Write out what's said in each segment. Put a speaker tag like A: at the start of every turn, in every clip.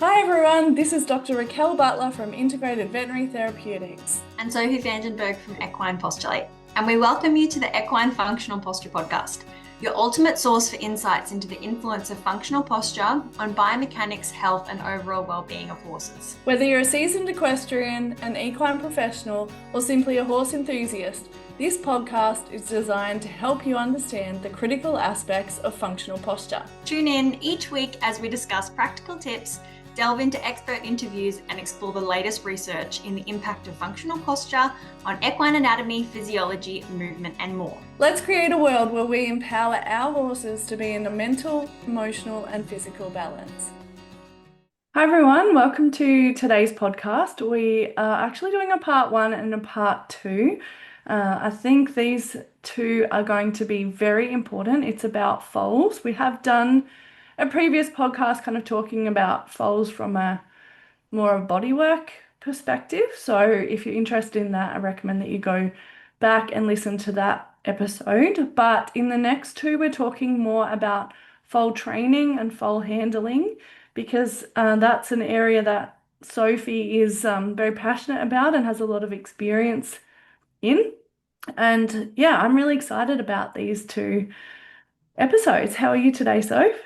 A: Hi everyone, this is Dr. Raquel Butler from Integrated Veterinary Therapeutics.
B: And Sophie Vandenberg from Equine Postulate. And we welcome you to the Equine Functional Posture Podcast, your ultimate source for insights into the influence of functional posture on biomechanics, health, and overall well-being of horses.
A: Whether you're a seasoned equestrian, an equine professional, or simply a horse enthusiast, this podcast is designed to help you understand the critical aspects of functional posture.
B: Tune in each week as we discuss practical tips, delve into expert interviews, and explore the latest research in the impact of functional posture on equine anatomy, physiology, movement, and more.
A: Let's create a world where we empower our horses to be in a mental, emotional, and physical balance. Hi everyone, welcome to today's podcast. We are actually doing a part 1 and a part 2. I think these two are going to be very important. It's about foals. We have done a previous podcast kind of talking about foals from a more of bodywork perspective. So if you're interested in that, I recommend that you go back and listen to that episode. But in the next two, we're talking more about foal training and foal handling because that's an area that Sophie is very passionate about and has a lot of experience in. And yeah, I'm really excited about these two episodes. How are you today, Soph?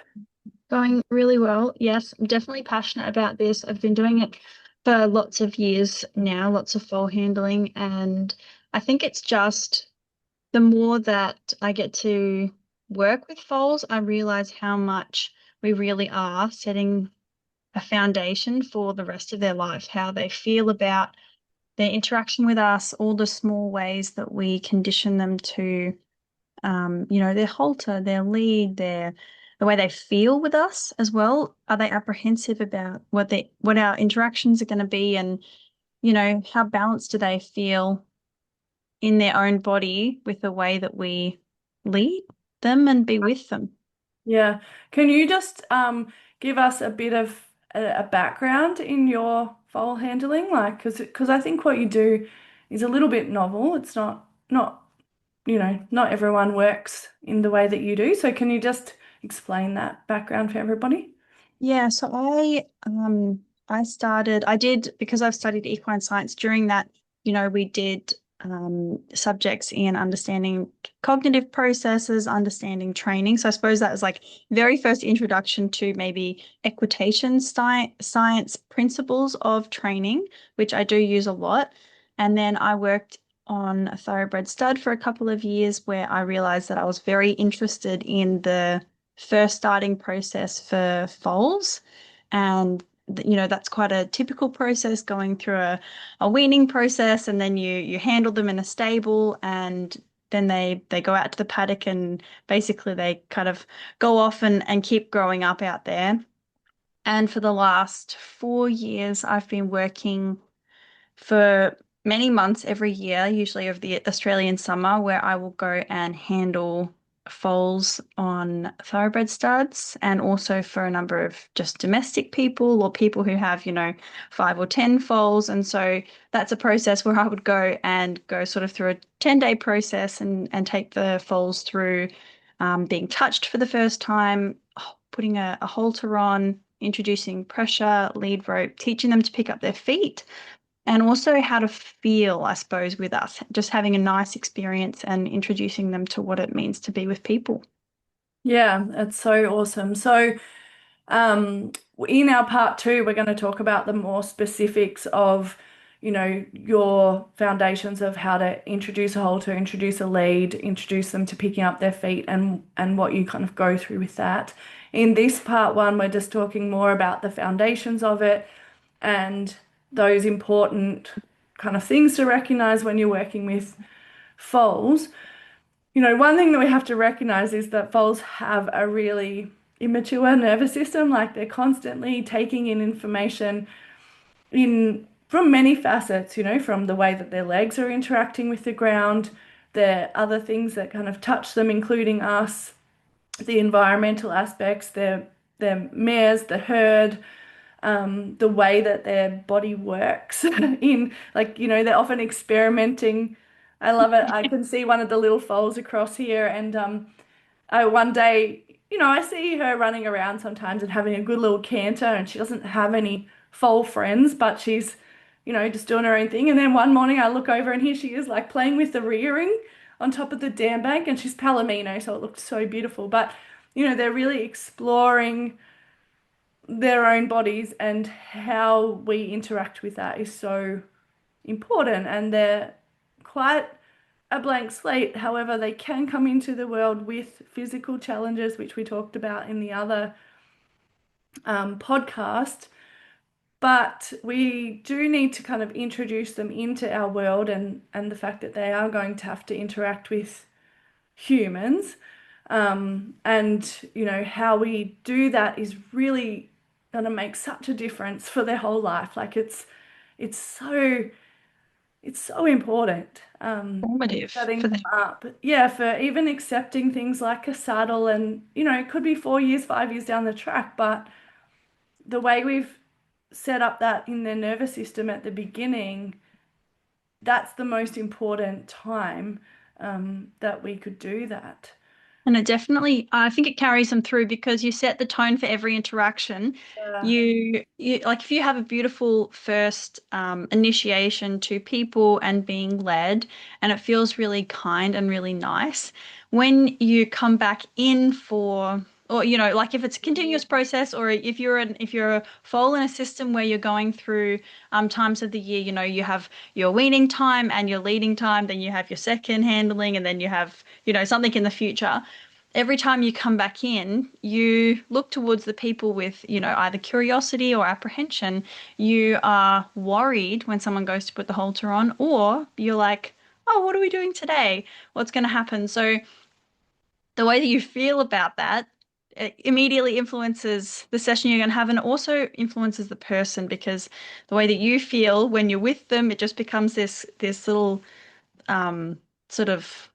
C: Going really well. Yes, I'm definitely passionate about this. I've been doing it for lots of years now, lots of foal handling, and I think it's just the more that I get to work with foals, I realize how much we really are setting a foundation for the rest of their life, how they feel about their interaction with us, all the small ways that we condition them to their halter, their lead, the way they feel with us as well. Are they apprehensive about what our interactions are going to be, and how balanced do they feel in their own body with the way that we lead them and be with them?
A: Yeah. Can you just give us a bit of a background in your foal handling? Like, because I think what you do is a little bit novel. It's not everyone works in the way that you do. So can you just explain that background for everybody?
C: Yeah, so I did, because I've studied equine science. During that, we did subjects in understanding cognitive processes, understanding training. So I suppose that was like very first introduction to maybe equitation science principles of training, which I do use a lot. And then I worked on a thoroughbred stud for a couple of years, where I realized that I was very interested in the first starting process for foals. And that's quite a typical process, going through a weaning process, and then you handle them in a stable, and then they go out to the paddock, and basically they kind of go off and keep growing up out there. And for the last 4 years, I've been working for many months every year, usually over the Australian summer, where I will go and handle foals on thoroughbred studs, and also for a number of just domestic people or people who have, 5 or 10 foals. And so that's a process where I would go sort of through a 10-day process and take the foals through being touched for the first time, putting a halter on, introducing pressure, lead rope, teaching them to pick up their feet, and also how to feel, I suppose, with us, just having a nice experience and introducing them to what it means to be with people.
A: Yeah, it's so awesome. So Um, in our part 2, we're going to talk about the more specifics of, your foundations of how to introduce a halter, introduce a lead, introduce them to picking up their feet, and what you kind of go through with that. In this part 1, we're just talking more about the foundations of it and those important kind of things to recognize when you're working with foals. One thing that we have to recognize is that foals have a really immature nervous system. Like they're constantly taking in information in from many facets, from the way that their legs are interacting with the ground, the other things that kind of touch them, including us, the environmental aspects, their mares, the herd, the way that their body works in like, they're often experimenting. I love it. I can see one of the little foals across here, and one day I see her running around sometimes and having a good little canter, and she doesn't have any foal friends, but she's, just doing her own thing. And then one morning I look over and here she is like playing with the rearing on top of the dam bank, and she's Palomino, so it looked so beautiful. But, they're really exploring their own bodies, and how we interact with that is so important. And they're quite a blank slate. However, they can come into the world with physical challenges, which we talked about in the other podcast. But we do need to kind of introduce them into our world, and the fact that they are going to have to interact with humans. And how we do that is really going to make such a difference for their whole life. Like it's so it's so important.
C: Formative
A: Setting
C: for
A: them
C: them.
A: up. Yeah, for even accepting things like a saddle, and it could be 4 years, 5 years down the track, but the way we've set up that in their nervous system at the beginning, that's the most important time that we could do that.
C: And it definitely, I think it carries them through because you set the tone for every interaction.
A: Yeah.
C: You like if you have a beautiful first initiation to people and being led, and it feels really kind and really nice. When you come back in for, or like if it's a continuous process, or if you're a foal in a system where you're going through times of the year, you have your weaning time and your leading time, then you have your second handling, and then you have something in the future. Every time you come back in, you look towards the people with, either curiosity or apprehension. You are worried when someone goes to put the halter on, or you're like, oh, what are we doing today? What's going to happen? So the way that you feel about that, it immediately influences the session you're going to have, and also influences the person, because the way that you feel when you're with them, it just becomes this little sort of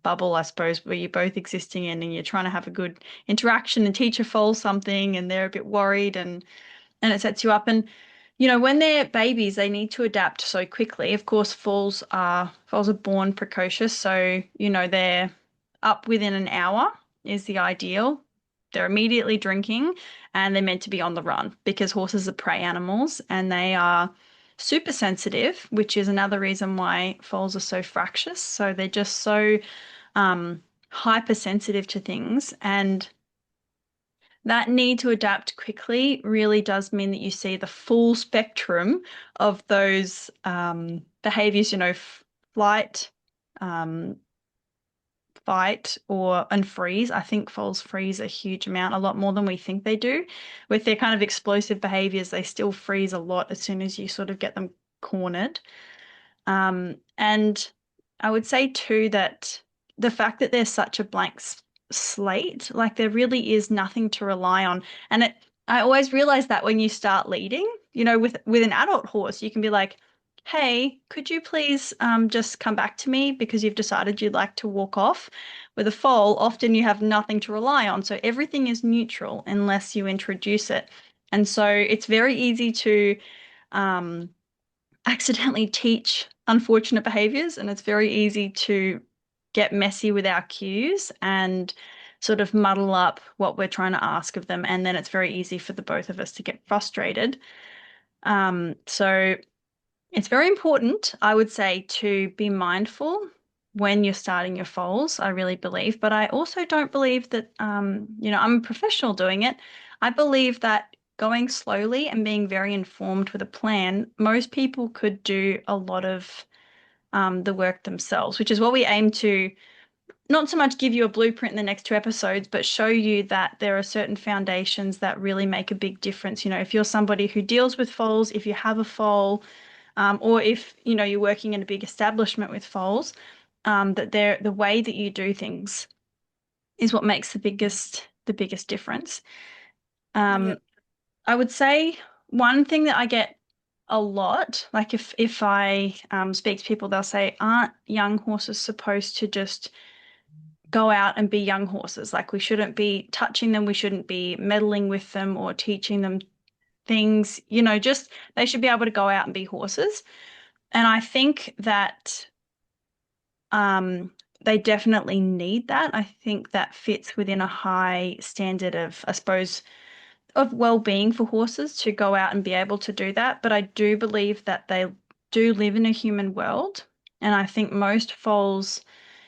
C: bubble, I suppose, where you're both existing in, and you're trying to have a good interaction and teach a foal something, and they're a bit worried, and it sets you up. And when they're babies, they need to adapt so quickly. Of course, foals are born precocious, so they're up within an hour is the ideal. They're immediately drinking, and they're meant to be on the run because horses are prey animals and they are super sensitive, which is another reason why foals are so fractious. So they're just so um, hypersensitive to things, and that need to adapt quickly really does mean that you see the full spectrum of those behaviors, flight, um, fight, and freeze. I think foals freeze a huge amount, a lot more than we think they do. With their kind of explosive behaviors, they still freeze a lot as soon as you sort of get them cornered. And I would say too that the fact that there's such a blank slate, like there really is nothing to rely on. And I always realize that when you start leading, with an adult horse, you can be like, hey, could you please just come back to me because you've decided you'd like to walk off? With a foal, often you have nothing to rely on. So everything is neutral unless you introduce it. And so it's very easy to um, accidentally teach unfortunate behaviors, and it's very easy to get messy with our cues and sort of muddle up what we're trying to ask of them. And then it's very easy for the both of us to get frustrated. So it's very important, I would say, to be mindful when you're starting your foals, I really believe. But I also don't believe that, I'm a professional doing it. I believe that going slowly and being very informed with a plan, most people could do a lot of the work themselves, which is what we aim to not so much give you a blueprint in the next two episodes, but show you that there are certain foundations that really make a big difference. If you're somebody who deals with foals, if you have a foal, or if you're working in a big establishment with foals, that the way that you do things is what makes the biggest difference.
A: Yeah.
C: Um, I would say one thing that I get a lot, like if I speak to people, they'll say, aren't young horses supposed to just go out and be young horses? Like we shouldn't be touching them, we shouldn't be meddling with them or teaching them things, just they should be able to go out and be horses. And I think that they definitely need that. I think that fits within a high standard of, I suppose, of well-being for horses to go out and be able to do that. But I do believe that they do live in a human world. And I think most foals,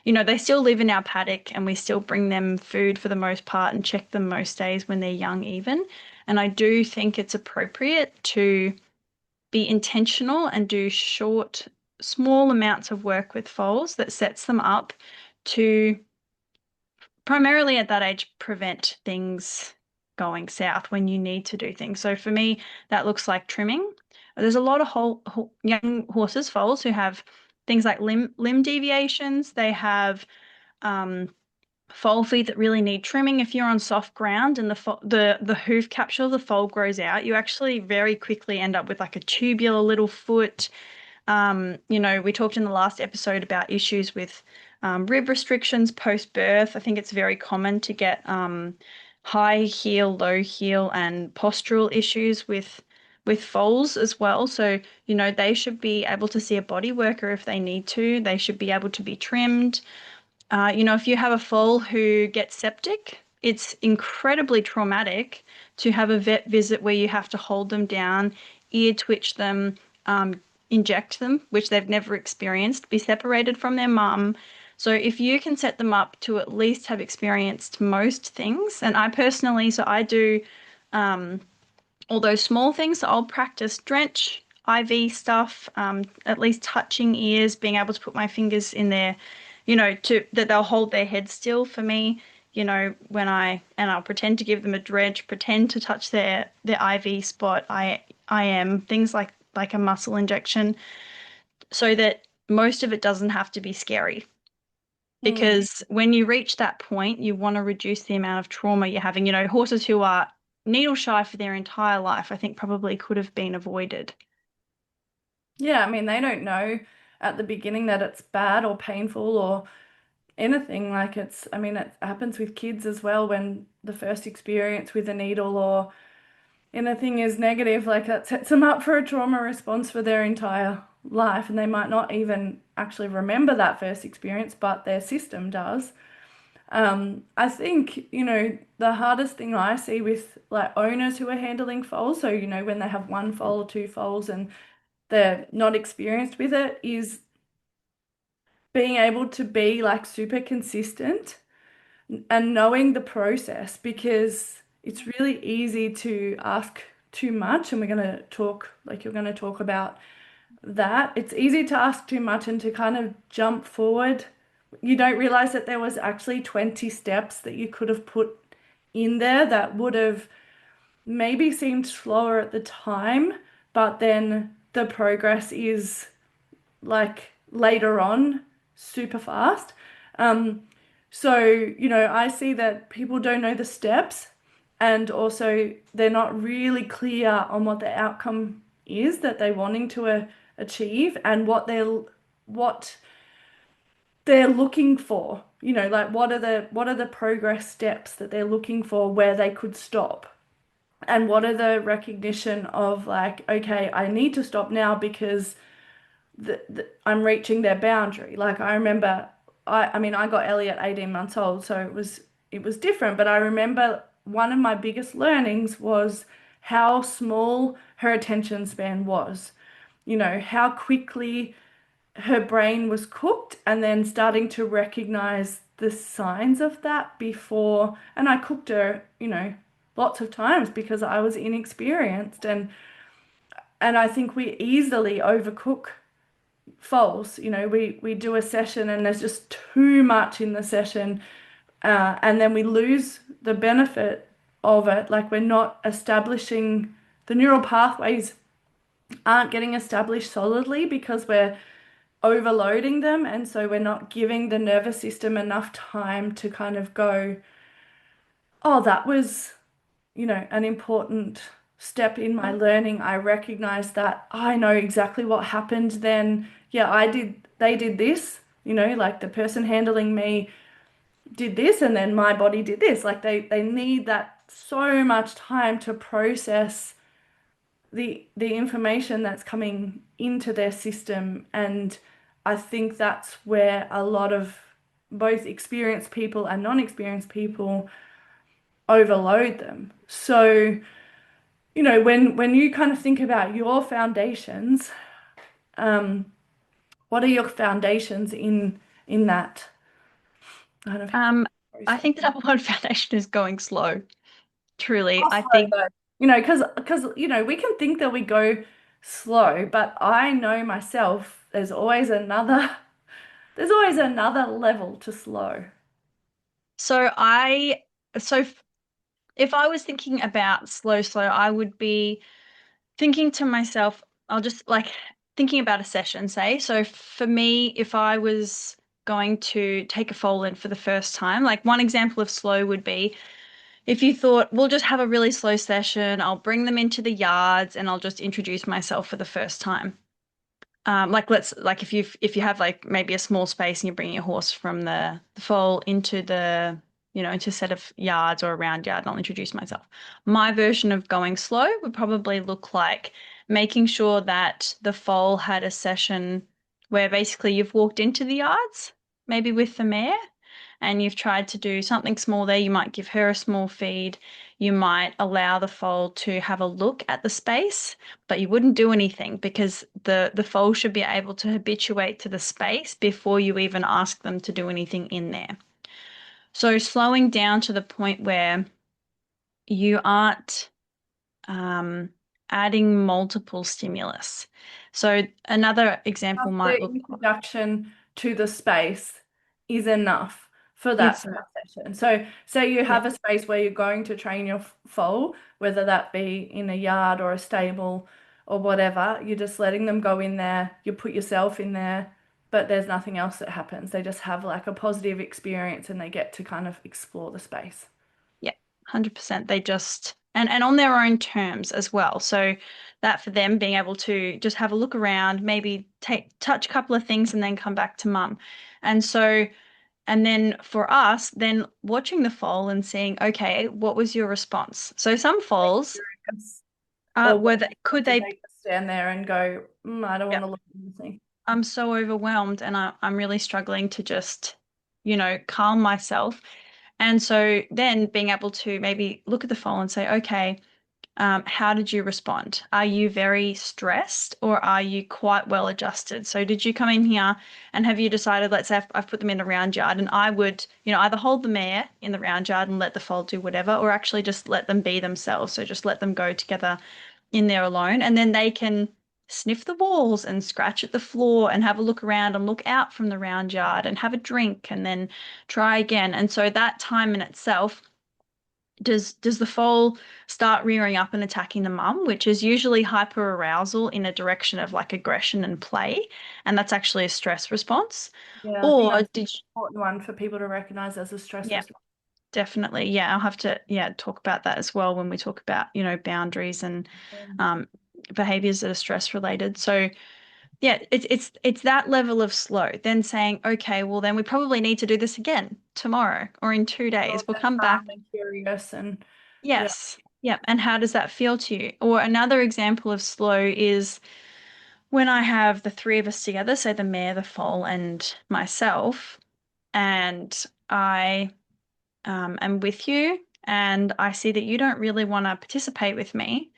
C: they still live in our paddock and we still bring them food for the most part and check them most days when they're young even. And I do think it's appropriate to be intentional and do short, small amounts of work with foals that sets them up to primarily at that age prevent things going south when you need to do things. So for me, that looks like trimming. There's a lot of young horses, foals, who have things like limb deviations. They have um, foal feet that really need trimming. If you're on soft ground and the hoof capsule of the foal grows out, you actually very quickly end up with like a tubular little foot. We talked in the last episode about issues with rib restrictions post-birth. I think it's very common to get high heel, low heel, and postural issues with foals as well. So, they should be able to see a body worker if they need to. They should be able to be trimmed. If you have a foal who gets septic, it's incredibly traumatic to have a vet visit where you have to hold them down, ear twitch them, inject them, which they've never experienced, be separated from their mum. So if you can set them up to at least have experienced most things, and I personally, so I do all those small things. So I'll practice drench, IV stuff, at least touching ears, being able to put my fingers in there, to that they'll hold their head still for me, and I'll pretend to give them a drench, pretend to touch their IV spot. I am things like a muscle injection so that most of it doesn't have to be scary.
A: Mm.
C: Because when you reach that point, you want to reduce the amount of trauma you're having. Horses who are needle shy for their entire life, I think probably could have been avoided.
A: Yeah, I mean, they don't know at the beginning that it's bad or painful or anything. Like I mean, it happens with kids as well when the first experience with a needle or anything is negative, like that sets them up for a trauma response for their entire life. And they might not even actually remember that first experience, but their system does. I think, the hardest thing I see with like owners who are handling foals, so, when they have one foal or two foals and they're not experienced with it, is being able to be like super consistent and knowing the process because it's really easy to ask too much. And you're going to talk about that. It's easy to ask too much and to kind of jump forward. You don't realize that there was actually 20 steps that you could have put in there that would have maybe seemed slower at the time, but then the progress is like later on super fast. Um, so, I see that people don't know the steps and also they're not really clear on what the outcome is that they're wanting to achieve and what they're looking for. Like what are the progress steps that they're looking for where they could stop? And what are the recognition of like, okay, I need to stop now because I'm reaching their boundary. Like I remember, I mean, I got Ellie at 18 months old, so it was different. But I remember one of my biggest learnings was how small her attention span was. How quickly her brain was cooked, and then starting to recognize the signs of that before. And I cooked her, lots of times because I was inexperienced, and I think we easily overcook false. We do a session and there's just too much in the session, and then we lose the benefit of it. Like we're not establishing the neural pathways aren't getting established solidly because we're overloading them, and so we're not giving the nervous system enough time to kind of go, oh, that was an important step in my learning. I recognize that I know exactly what happened then. Yeah, they did this, like the person handling me did this, and then my body did this. Like they need that so much time to process the information that's coming into their system. And I think that's where a lot of both experienced people and non-experienced people overload them. So, when you kind of think about your foundations, um, what are your foundations in that kind of
C: Um, I
A: process?
C: think the number one foundation is going slow. Truly,
A: How
C: I
A: slow
C: think
A: though? Because we can think that we go slow, but I know myself, there's always another level to slow.
C: so. If I was thinking about slow, I would be thinking to myself, I'll just like thinking about a session, say. So for me, if I was going to take a foal in for the first time, like one example of slow would be if you thought, we'll just have a really slow session, I'll bring them into the yards and I'll just introduce myself for the first time. Like let's like if you have like maybe a small space and you're bringing your horse from the foal into the into a set of yards or a round yard, and I'll introduce myself. My version of going slow would probably look like making sure that the foal had a session where basically you've walked into the yards, maybe with the mare, and you've tried to do something small there. You might give her a small feed. You might allow the foal to have a look at the space, but you wouldn't do anything because the foal should be able to habituate to the space before you even ask them to do anything in there. So slowing down to the point where you aren't um, adding multiple stimulus. So another example
A: Just
C: might
A: the
C: look
A: introduction to the space is enough for that
C: it's
A: first session. So, say you
C: yeah,
A: have a space where you're going to train your foal, whether that be in a yard or a stable or whatever, you're just letting them go in there, you put yourself in there, but there's nothing else that happens. They just have like a positive experience and they get to kind of explore the space.
C: yeah, 100%. They just and on their own terms as well. So that for them being able to just have a look around, maybe touch a couple of things and then come back to mum. And so and then for us, then watching the foal and seeing, okay, what was your response? So some foals,
A: Yes. Or
C: were they, could
A: did
C: they,
A: they just stand there and go, I don't
C: yeah,
A: want to look at anything.
C: I'm so overwhelmed and I'm really struggling to just, calm myself. And so then being able to maybe look at the foal and say, okay, how did you respond? Are you very stressed or are you quite well adjusted? So did you come in here and have you decided, let's say I've put them in the round yard and I would, either hold the mare in the round yard and let the foal do whatever, or actually just let them be themselves. So just let them go together in there alone. And then they can sniff the walls and scratch at the floor and have a look around and look out from the round yard and have a drink and then try again. And so that time in itself does the foal start rearing up and attacking the mum, which is usually hyperarousal in a direction of like aggression and play, and that's actually a stress response?
A: Yeah, I think
C: Or
A: that's an
C: did
A: important one for people to recognize as a stress
C: yeah,
A: response.
C: definitely. Yeah, I'll have to talk about that as well when we talk about, boundaries and um behaviors that are stress related. So yeah, it's that level of slow. Then saying, okay, well then we probably need to do this again tomorrow or in two
A: You're
C: days. We'll
A: just
C: come back.
A: calm and curious and yeah,
C: Yes. Yep. And how does that feel to you? Or another example of slow is when I have the three of us together, so the mayor, the foal, and myself, and I am with you, and I see that you don't really want to participate with me.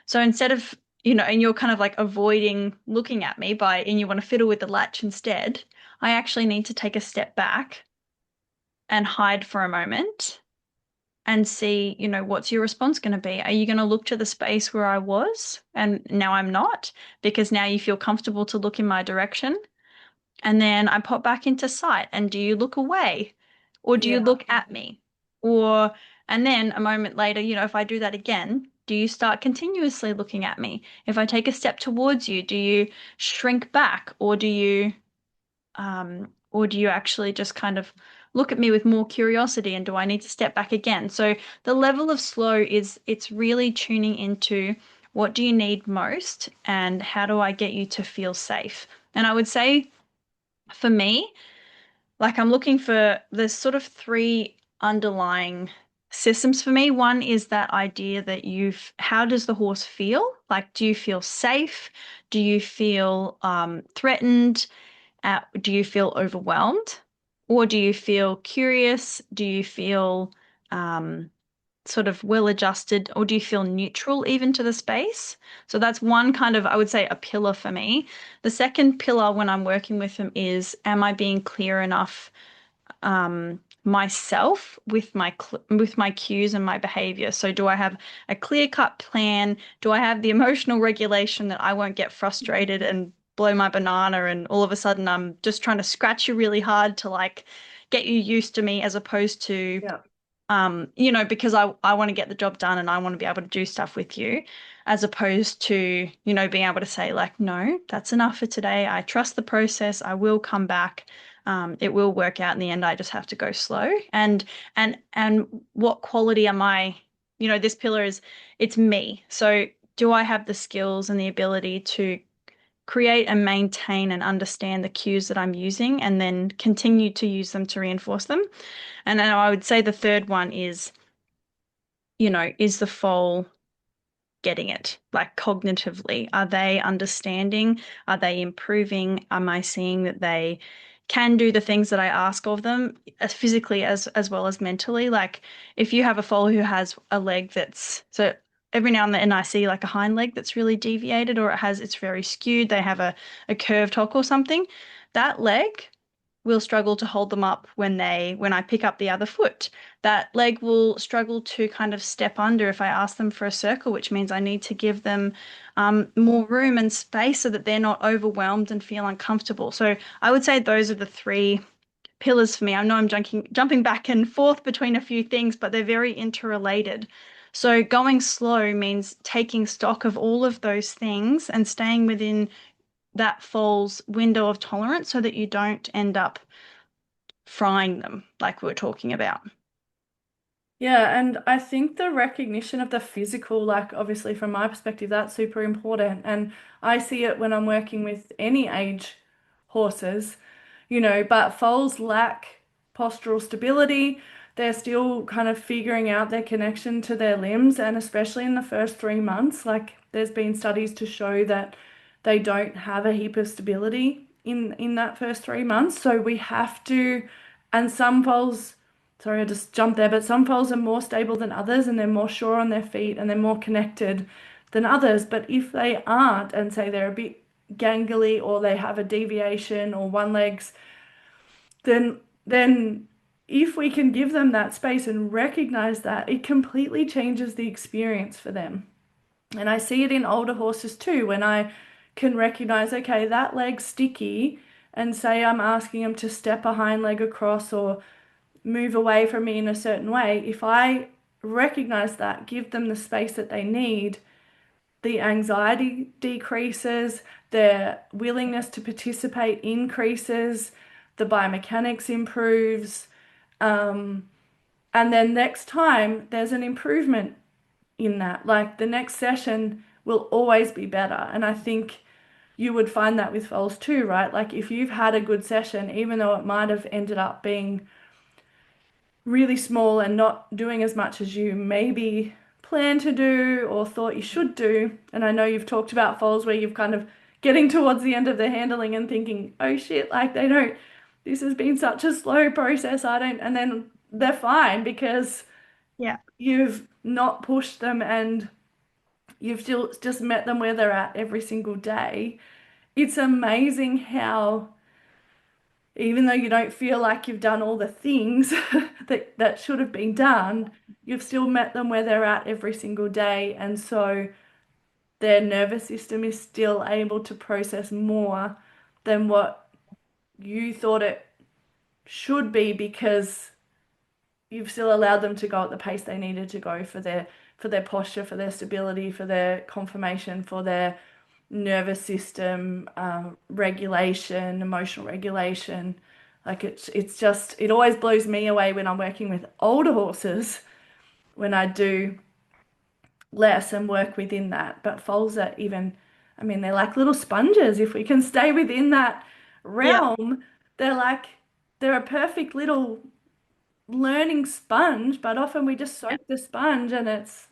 C: So instead of, and you're kind of like avoiding looking at me and you want to fiddle with the latch instead, I actually need to take a step back and hide for a moment and see, what's your response going to be? Are you going to look to the space where I was and now I'm not because now you feel comfortable to look in my direction? And then I pop back into sight. And do you look away or do
A: yeah,
C: you look at me? Or, and then a moment later, if I do that again, do you start continuously looking at me? If I take a step towards you, do you shrink back or do you actually just kind of look at me with more curiosity and do I need to step back again? So the level of slow is it's really tuning into what do you need most and how do I get you to feel safe? And I would say for me, like I'm looking for there's sort of three underlying systems for me. One is that idea that how does the horse feel? Like, do you feel safe? Do you feel threatened? Do you feel overwhelmed? Or do you feel curious? Do you feel um, sort of well adjusted, or do you feel neutral even to the space? So that's one kind of, I would say, a pillar for me. The second pillar when I'm working with them is, am I being clear enough myself with my cues and my behavior? So do I have a clear-cut plan? Do I have the emotional regulation that I won't get frustrated and blow my banana and all of a sudden I'm just trying to scratch you really hard to like get you used to me, as opposed to
A: Yeah.
C: because I want to get the job done and I want to be able to do stuff with you, as opposed to, being able to say like, no, that's enough for today. I trust the process. I will come back. It will work out in the end. I just have to go slow. And what quality am I? This pillar is, it's me. So do I have the skills and the ability to create and maintain and understand the cues that I'm using and then continue to use them to reinforce them? And then I would say the third one is, is the foal getting it? Like cognitively, are they understanding? Are they improving? Am I seeing that they can do the things that I ask of them, as physically as well as mentally? Like if you have a foal who has a leg that's so every now and then I see like a hind leg that's really deviated, or it's very skewed, they have a curved hock or something. That leg will struggle to hold them up when I pick up the other foot. That leg will struggle to kind of step under if I ask them for a circle, which means I need to give them more room and space so that they're not overwhelmed and feel uncomfortable. So I would say those are the three pillars for me. I know I'm jumping back and forth between a few things, but they're very interrelated. So going slow means taking stock of all of those things and staying within that falls window of tolerance so that you don't end up frying them like we were talking about.
A: Yeah, and I think the recognition of the physical, like obviously from my perspective, that's super important. And I see it when I'm working with any age horses, but foals lack postural stability. They're still kind of figuring out their connection to their limbs, and especially in the first 3 months, like there's been studies to show that they don't have a heap of stability in that first 3 months. So we have to, and some foals. Sorry, I just jumped there, but some foals are more stable than others and they're more sure on their feet and they're more connected than others. But if they aren't, and say they're a bit gangly or they have a deviation or one leg's, then if we can give them that space and recognize that, it completely changes the experience for them. And I see it in older horses too, when I can recognize, okay, that leg's sticky, and say I'm asking them to step a hind leg across or move away from me in a certain way, if I recognize that, give them the space that they need, the anxiety decreases, their willingness to participate increases, the biomechanics improves, um, and then next time there's an improvement in that. Like the next session will always be better. And I think you would find that with foals too, right? Like if you've had a good session, even though it might have ended up being really small and not doing as much as you maybe planned to do or thought you should do. And I know you've talked about foals where you've kind of getting towards the end of the handling and thinking, oh shit, like they don't, this has been such a slow process. I don't, and then they're fine because
C: Yeah.
A: you've not pushed them and you've still just met them where they're at every single day. It's amazing how even though you don't feel like you've done all the things that should have been done, you've still met them where they're at every single day. And so their nervous system is still able to process more than what you thought it should be because you've still allowed them to go at the pace they needed to go for their posture, for their stability, for their conformation, for their nervous system regulation, emotional regulation. Like it's just it always blows me away when I'm working with older horses when I do less and work within that. But foals are even, I mean, they're like little sponges. If we can stay within that
C: Yeah.
A: realm, they're like they're a perfect little learning sponge, but often we just
C: Yeah.
A: soak the sponge and it's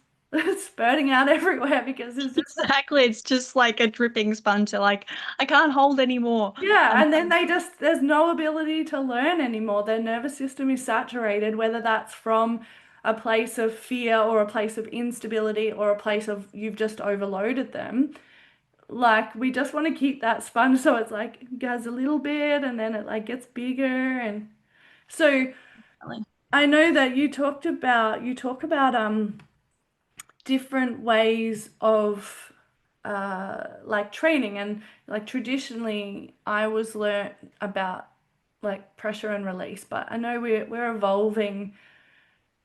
A: spurting out everywhere because it's just
C: Exactly. It's just like a dripping sponge. They're like, I can't hold anymore.
A: yeah,
C: And
A: and then there's no ability to learn anymore. Their nervous system is saturated, whether that's from a place of fear or a place of instability or a place of you've just overloaded them. Like we just want to keep that sponge so it's like it goes a little bit and then it like gets bigger and so I know that you talk about different ways of like training and like traditionally I was learnt about like pressure and release, but I know we're evolving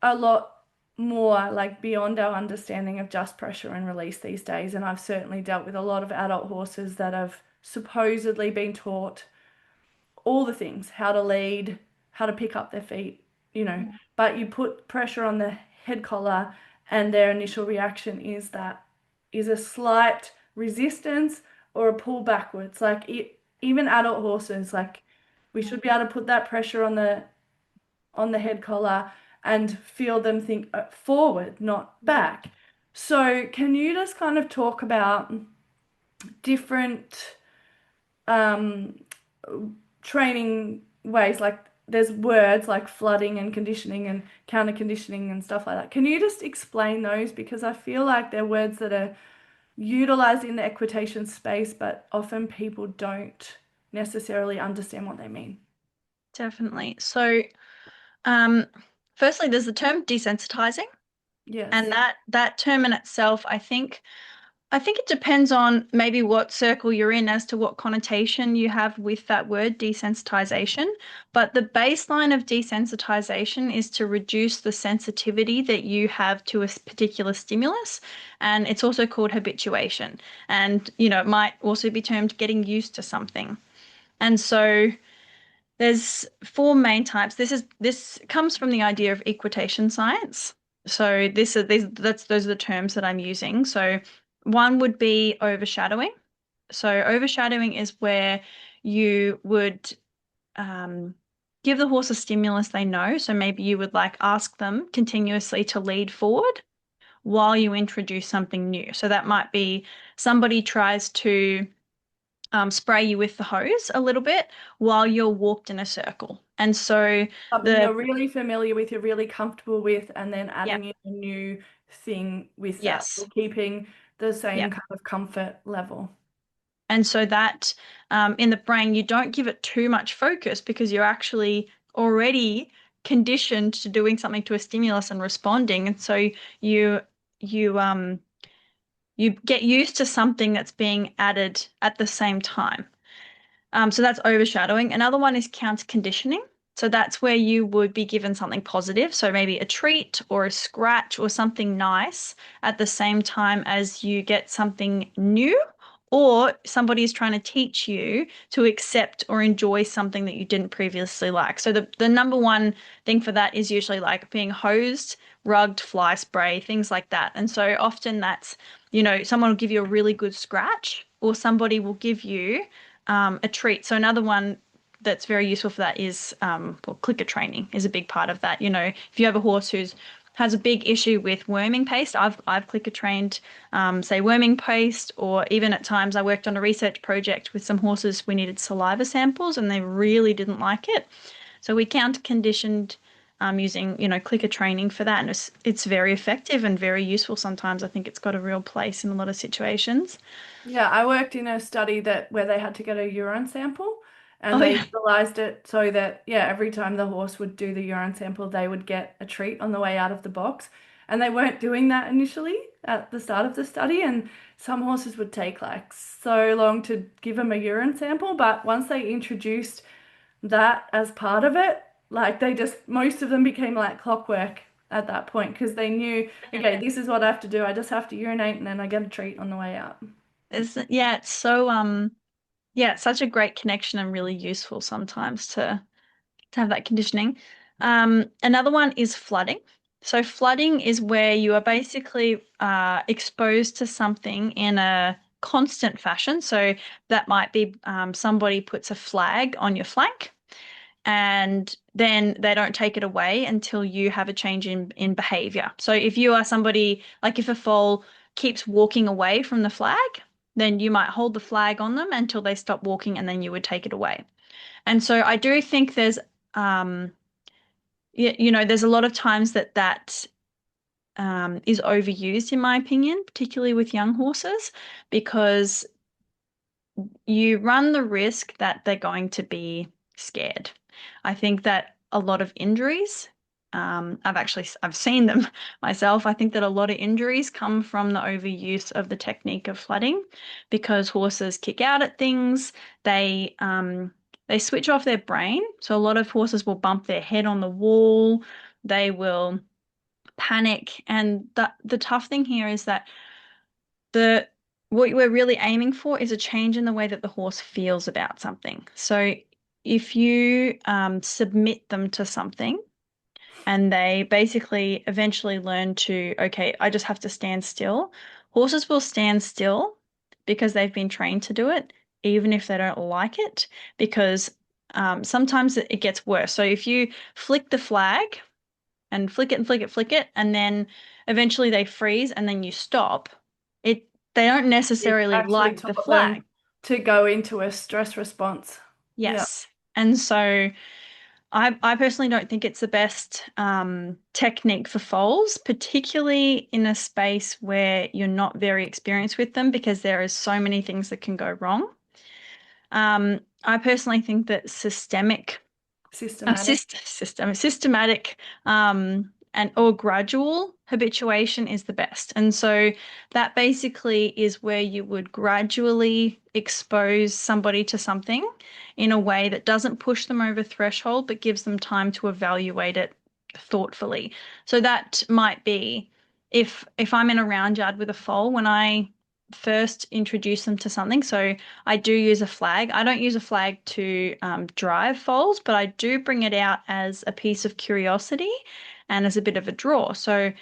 A: a lot more like beyond our understanding of just pressure and release these days. And I've certainly dealt with a lot of adult horses that have supposedly been taught all the things, how to lead, how to pick up their feet, but you put pressure on the head collar and their initial reaction is a slight resistance or a pull backwards. Like even adult horses, like we should be able to put that pressure on the head collar and feel them think forward, not back. So can you just kind of talk about different um, training ways, like there's words like flooding and conditioning and counter conditioning and stuff like that. Can you just explain those? Because I feel like they're words that are utilized in the equitation space, but often people don't necessarily understand what they mean.
C: definitely. So, um, firstly, there's the term desensitizing, and
A: Yes.
C: that term in itself, I think it depends on maybe what circle you're in as to what connotation you have with that word desensitization. But the baseline of desensitization is to reduce the sensitivity that you have to a particular stimulus. And it's also called habituation. And, it might also be termed getting used to something. And so there's four main types. This comes from the idea of equitation science. So those are the terms that I'm using. So one would be overshadowing. So overshadowing is where you would um, give the horse a stimulus they know. So maybe you would like ask them continuously to lead forward while you introduce something new. So that might be somebody tries to spray you with the hose a little bit while you're walked in a circle. And so
A: Something
C: the,
A: you're really familiar with, you're really comfortable with, and then
C: yeah,
A: adding in a new thing with that,
C: yes,
A: or keeping the
C: yeah.
A: same kind of comfort level.
C: And so that in the brain, you don't give it too much focus because you're actually already conditioned to doing something to a stimulus and responding. And so you you um you get used to something that's being added at the same time. So that's overshadowing. Another one is counter conditioning. So that's where you would be given something positive. So maybe a treat or a scratch or something nice at the same time as you get something new, or somebody is trying to teach you to accept or enjoy something that you didn't previously like. So the number one thing for that is usually like being hosed, rugged, fly spray, things like that. And so often that's, someone will give you a really good scratch, or somebody will give you a treat. So another one that's very useful for that is well, clicker training is a big part of that. If you have a horse who's has a big issue with worming paste, I've clicker trained, say worming paste, or even at times I worked on a research project with some horses. We needed saliva samples, and they really didn't like it. So we counter conditioned using clicker training for that, and it's very effective and very useful. Sometimes I think it's got a real place in a lot of situations.
A: Yeah, I worked in a study that where they had to get a urine sample and
C: Oh
A: they
C: yeah.
A: utilized it so that, yeah, every time the horse would do the urine sample, they would get a treat on the way out of the box. And they weren't doing that initially at the start of the study. And some horses would take like so long to give them a urine sample. But once they introduced that as part of it, like they just, most of them became like clockwork at that point because they knew, okay, this is what I have to do. I just have to urinate and then I get a treat on the way out.
C: It's so yeah, it's such a great connection and really useful sometimes to have that conditioning. Another one is flooding. So flooding is where you are basically exposed to something in a constant fashion. So that might be somebody puts a flag on your flank. and then they don't take it away until you have a change in behavior. So if you are somebody, like if a foal keeps walking away from the flag, then you might hold the flag on them until they stop walking, and then you would take it away. And so I do think there's um there's a lot of times that is overused in my opinion, particularly with young horses, because you run the risk that they're going to be scared. I think that a lot of injuries, I've seen them myself. I think that a lot of injuries come from the overuse of the technique of flooding, because horses kick out at things. They switch off their brain. So a lot of horses will bump their head on the wall. They will panic. And the tough thing here is that the what we're really aiming for is a change in the way that the horse feels about something. So if you submit them to something and they basically eventually learn to, okay, I just have to stand still. Horses will stand still because they've been trained to do it, even if they don't like it, because sometimes it gets worse. So if you flick the flag and flick it and flick it, flick it, and then eventually they freeze and then you stop, they don't
A: You've
C: necessarily
A: actually
C: like the
A: taught
C: flag.
A: them to go into a stress response. Yeah.
C: Yes. And so I personally don't think it's the best technique for foals, particularly in a space where you're not very experienced with them, because there is so many things that can go wrong. I personally think that
A: Systematic.
C: systematic and or gradual habituation is the best. And so that basically is where you would gradually expose somebody to something in a way that doesn't push them over threshold, but gives them time to evaluate it thoughtfully. So that might be if I'm in a round yard with a foal, when I first introduce them to something. So I do use a flag. I don't use a flag to drive foals, but I do bring it out as a piece of curiosity and as a bit of a draw. So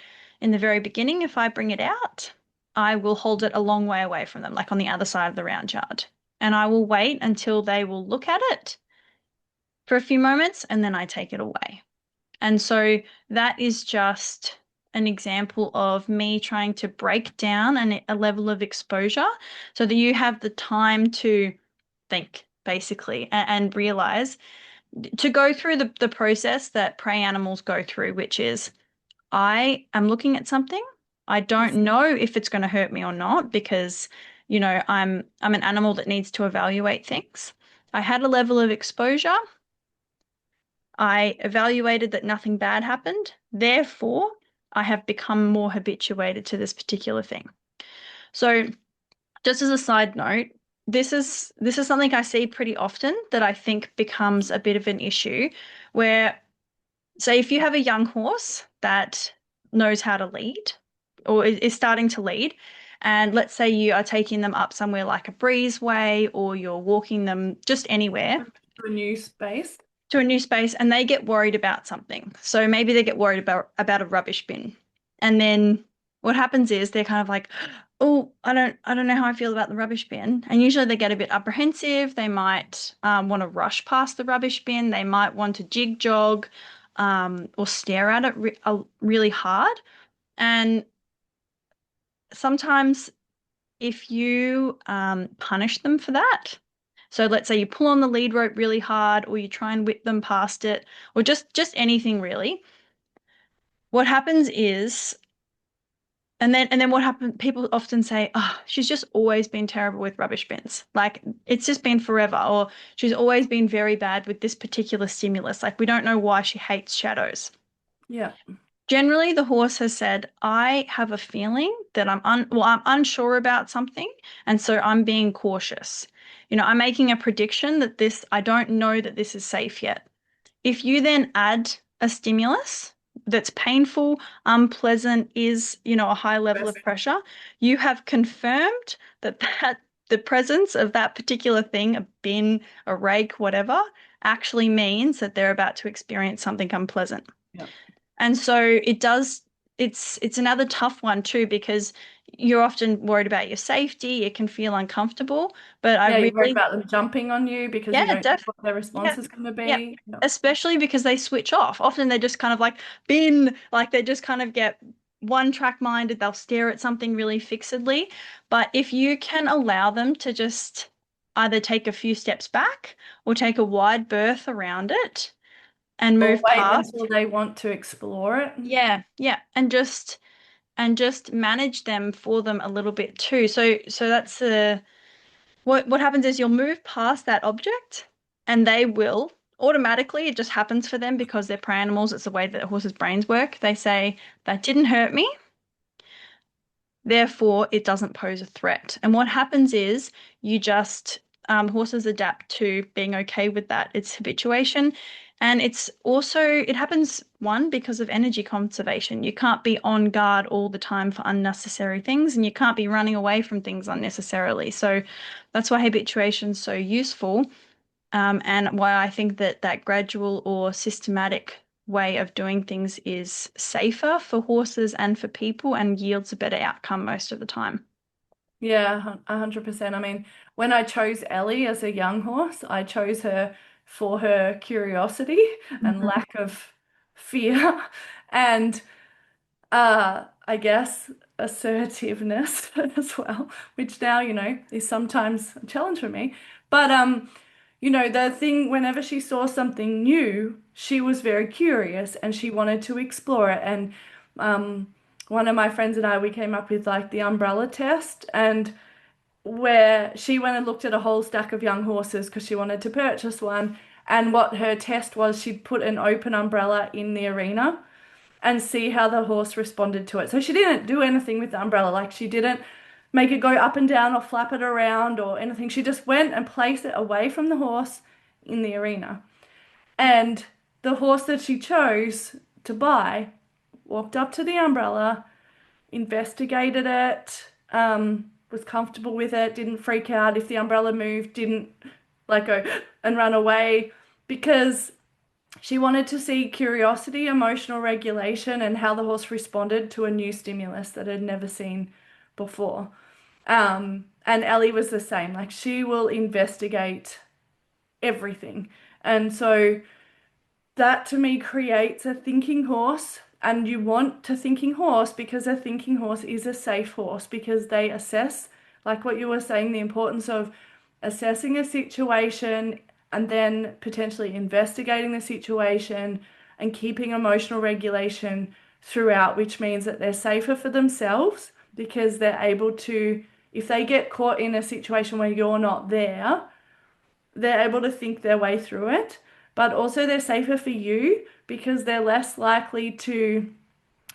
C: in the very beginning, if I bring it out, I will hold it a long way away from them, like on the other side of the round yard. And I will wait until they will look at it for a few moments, and then I take it away. And so that is just an example of me trying to break down a level of exposure so that you have the time to think, basically, and realize to go through the process that prey animals go through, which is I am looking at something. I don't know if it's going to hurt me or not, because, I'm an animal that needs to evaluate things. I had a level of exposure. I evaluated that nothing bad happened. Therefore, I have become more habituated to this particular thing. So, just as a side note, this is something I see pretty often that I think becomes a bit of an issue where, say, if you have a young horse that knows how to lead or is starting to lead, and let's say you are taking them up somewhere like a breezeway, or you're walking them just anywhere
A: To a new space.
C: to a new space, and they get worried about something. So maybe they get worried about a rubbish bin. And then what happens is they're kind of like, "Oh, I don't know how I feel about the rubbish bin." And usually they get a bit apprehensive. They might want to rush past the rubbish bin. They might want to jig jog or stare at it really hard. And sometimes if you punish them for that, so let's say you pull on the lead rope really hard, or you try and whip them past it, or just anything really. What happens is, and then what happens? People often say, "Oh, she's just always been terrible with rubbish bins. Like it's just been forever," or "She's always been very bad with this particular stimulus. Like we don't know why she hates shadows."
A: Yeah.
C: Generally, the horse has said, "I have a feeling that I'm unsure about something, and so I'm being cautious. I'm making a prediction that I don't know that this is safe yet." If you then add a stimulus that's painful, unpleasant, is, a high level of pressure, you have confirmed that the presence of that particular thing, a bin, a rake, whatever, actually means that they're about to experience something unpleasant.
A: Yeah.
C: And so it does it's another tough one too because you're often worried about your safety. It can feel uncomfortable, but I
A: Yeah, you're worried
C: really,
A: about them jumping on you because you
C: yeah,
A: don't know what their
C: yeah,
A: response is going to
C: yeah.
A: be. Yeah.
C: Especially because they switch off. Often they just kind of like bin, like they just kind of get one track minded. They'll stare at something really fixedly. But if you can allow them to just either take a few steps back or take a wide berth around it and
A: Or
C: move
A: wait
C: past,
A: until they want to explore it.
C: yeah, yeah, and just manage them for them a little bit too. So that's what happens is you'll move past that object and they will automatically, it just happens for them because they're prey animals. It's the way that horses' brains work. They say, that didn't hurt me, therefore it doesn't pose a threat. And what happens is you just horses adapt to being okay with that. It's habituation. And it's also, it happens one because of energy conservation. You can't be on guard all the time for unnecessary things, and you can't be running away from things unnecessarily. So that's why habituation is so useful, and why I think that that gradual or systematic way of doing things is safer for horses and for people and yields a better outcome most of the time.
A: Yeah, 100%. I mean, when I chose Ellie as a young horse, I chose her for her curiosity and
C: Mhm.
A: lack of fear and I guess assertiveness as well, which now, is sometimes a challenge for me. But the thing whenever she saw something new, she was very curious and she wanted to explore it. And one of my friends and I, we came up with like the umbrella test, and where she went and looked at a whole stack of young horses because she wanted to purchase one. And what her test was, she'd put an open umbrella in the arena and see how the horse responded to it. So she didn't do anything with the umbrella, like she didn't make it go up and down or flap it around or anything. She just went and placed it away from the horse in the arena. And the horse that she chose to buy walked up to the umbrella, investigated it, was comfortable with it, didn't freak out if the umbrella moved, didn't like go and run away because she wanted to see curiosity, emotional regulation, and how the horse responded to a new stimulus that had never seen before. And Ellie was the same. Like she will investigate everything. And so that to me creates a thinking horse. And you want a thinking horse because a thinking horse is a safe horse because they assess, like what you were saying, the importance of assessing a situation and then potentially investigating the situation and keeping emotional regulation throughout, which means that they're safer for themselves because they're able to, if they get caught in a situation where you're not there, they're able to think their way through it. But also, they're safer for you because they're less likely to,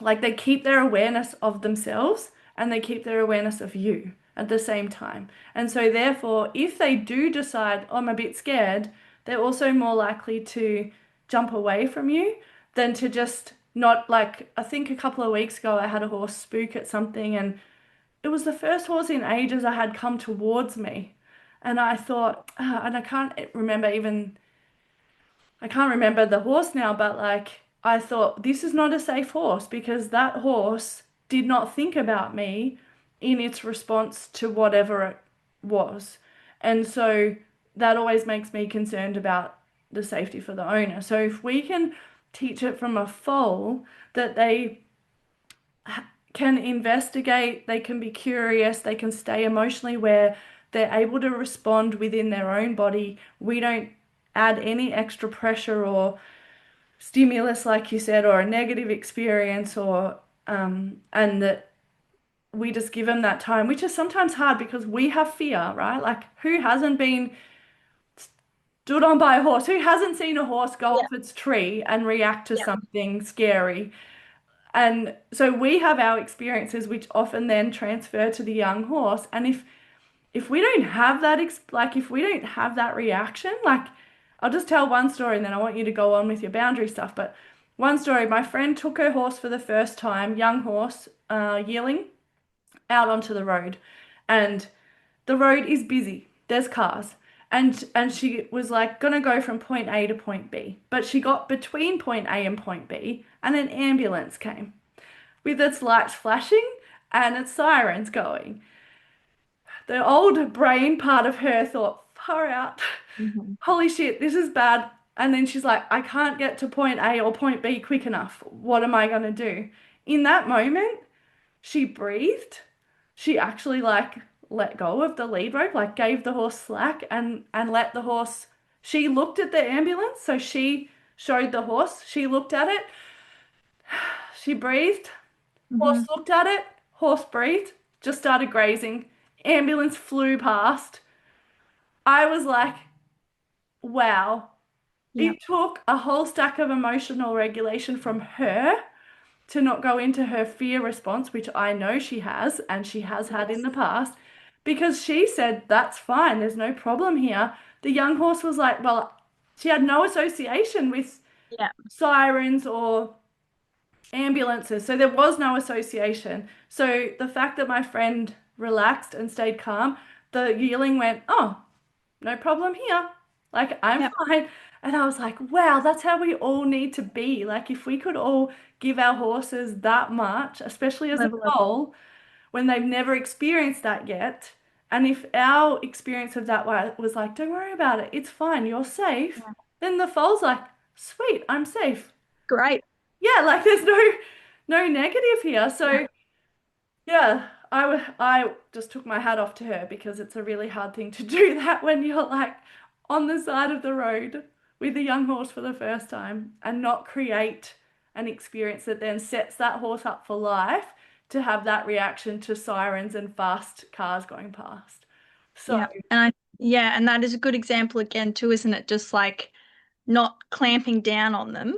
A: like, they keep their awareness of themselves and they keep their awareness of you at the same time. And so, therefore, if they do decide, oh, I'm a bit scared, they're also more likely to jump away from you than to just not, like, I think a couple of weeks ago, I had a horse spook at something, and it was the first horse in ages I had come towards me. And I thought, and I can't remember the horse now, but like I thought this is not a safe horse because that horse did not think about me in its response to whatever it was. And so that always makes me concerned about the safety for the owner. So if we can teach it from a foal that they can investigate, they can be curious, they can stay emotionally aware, they're able to respond within their own body. We don't add any extra pressure or stimulus, like you said, or a negative experience, or and that we just give them that time, which is sometimes hard because we have fear, right? Like who hasn't been stood on by a horse? Who hasn't seen a horse go
C: Yeah,
A: off its tree and react to
C: yeah,
A: something scary? And so we have our experiences, which often then transfer to the young horse. And if we don't have that, like if we don't have that reaction, like I'll just tell one story and then I want you to go on with your boundary stuff. But one story, my friend took her horse for the first time, young horse, yearling, out onto the road, and the road is busy. There's cars. And she was like gonna go from point A to point B. But she got between point A and point B and an ambulance came. with its lights flashing and its sirens going. The old brain part of her thought, far out,
C: Mhm.
A: holy shit, this is bad. And then she's like, I can't get to point A or point B quick enough. What am I going to do? In that moment, she breathed. She actually like let go of the lead rope, like gave the horse slack and let the horse. She looked at the ambulance, so she showed the horse. She looked at it. She breathed. Horse
C: Mhm.
A: looked at it. Horse breathed. Just started grazing. Ambulance flew past. I was like, wow.
C: Yep.
A: It took a whole stack of emotional regulation from her to not go into her fear response, which I know she has and she has had in
C: Yes.
A: the past, because she said, that's fine, there's no problem here. The young horse was like, well, she had no association with
C: Yeah.
A: sirens or ambulances, so there was no association. So the fact that my friend relaxed and stayed calm, the yearling went, oh, no problem here. Like, I'm
C: Yep.
A: fine. And I was like, wow, that's how we all need to be. Like, if we could all give our horses that much, especially as a
C: Level of
A: foal, when they've never experienced that yet. And if our experience of that was like, don't worry about it, it's fine, you're safe,
C: yeah.
A: then the foal's like, sweet, I'm safe.
C: Great.
A: Yeah, like there's no negative here.
C: Yeah.
A: So yeah, I just took my hat off to her because it's a really hard thing to do that when you're like on the side of the road with a young horse for the first time and not create an experience that then sets that horse up for life to have that reaction to sirens and fast cars going past. So,
C: Yeah. And that is a good example again too, isn't it? Just like not clamping down on them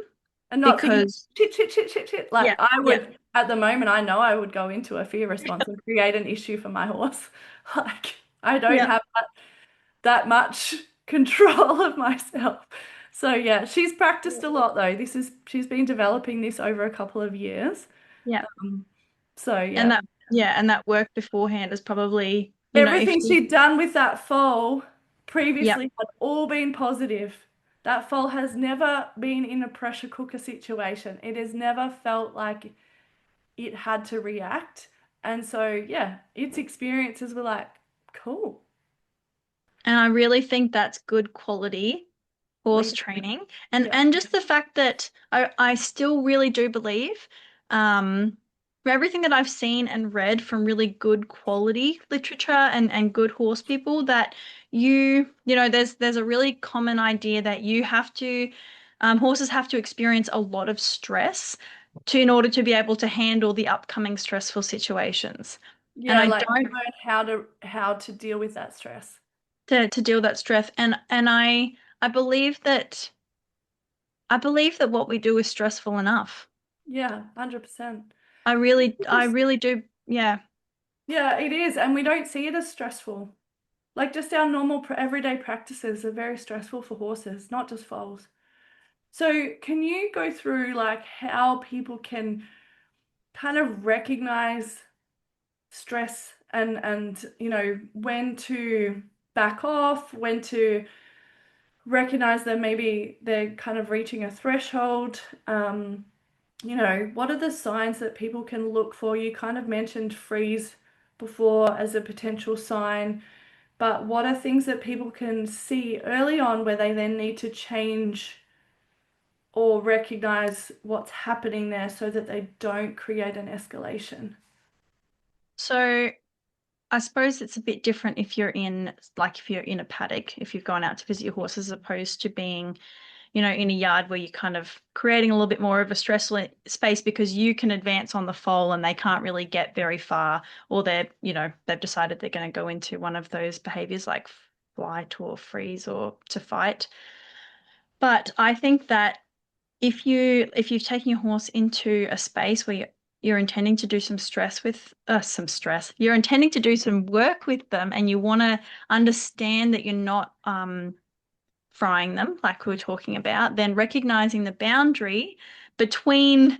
A: and not thinking
C: because
A: shit, shit, shit, shit, shit. Like
C: yeah,
A: I
C: yeah,
A: would, at the moment, I know I would go into a fear response and create an issue for my horse. Like I don't
C: yeah,
A: have that much control of myself. So yeah, she's practiced a lot though. She's been developing this over a couple of years.
C: yeah.
A: Um, so
C: And
A: yeah,
C: that yeah, and that work beforehand is probably, if
A: everything
C: she
A: she'd done with that foal
C: yeah.
A: previously had all been positive. That foal has never been in a pressure cooker situation. It has never felt like it had to react. And so yeah, its experiences were like, cool.
C: And I really think that's good quality horse
A: Lead.
C: training.
A: Yeah.
C: And just the fact that I still really do believe, for everything that I've seen and read from really good quality literature and good horse people, that there's a really common idea that you have to horses have to experience a lot of stress in order to be able to handle the upcoming stressful situations. And
A: Yeah,
C: I
A: like
C: don't
A: learn how to deal with that stress.
C: to deal that stress. And I believe that what we do is stressful enough.
A: Yeah, 100%.
C: I
A: Just,
C: really do. Yeah.
A: yeah, it is. And we don't see it as stressful. Like just our normal everyday practices are very stressful for horses, not just foals. So can you go through like how people can kind of recognize stress and when to back off, when to recognize that maybe they're kind of reaching a threshold? What are the signs that people can look for? You kind of mentioned freeze before as a potential sign, but what are things that people can see early on where they then need to change or recognize what's happening there so that they don't create an escalation?
C: So I suppose it's a bit different if you're in a paddock, if you've gone out to visit your horse, as opposed to being, in a yard where you're kind of creating a little bit more of a stressful space because you can advance on the foal and they can't really get very far, or they've decided they're going to go into one of those behaviors like flight or freeze or to fight. But I think that if you've taken your horse into a space where you're intending to do you're intending to do some work with them, and you want to understand that you're not frying them like we were talking about, then recognizing the boundary between,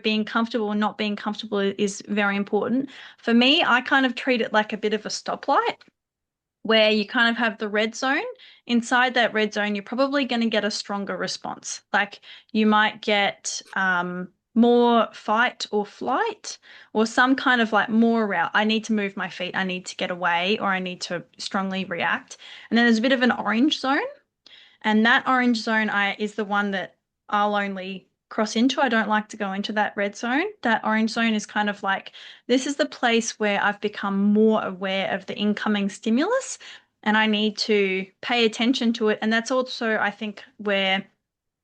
C: being comfortable and not being comfortable is very important. For me, I kind of treat it like a bit of a stoplight where you kind of have the red zone. Inside that red zone, you're probably going to get a stronger response. Like you might get more fight or flight, or some kind of like more route. I need to move my feet, I need to get away, or I need to strongly react. And then there's a bit of an orange zone. And that orange zone is the one that I'll only cross into. I don't like to go into that red zone. That orange zone is kind of like this is the place where I've become more aware of the incoming stimulus and I need to pay attention to it. And that's also, I think, where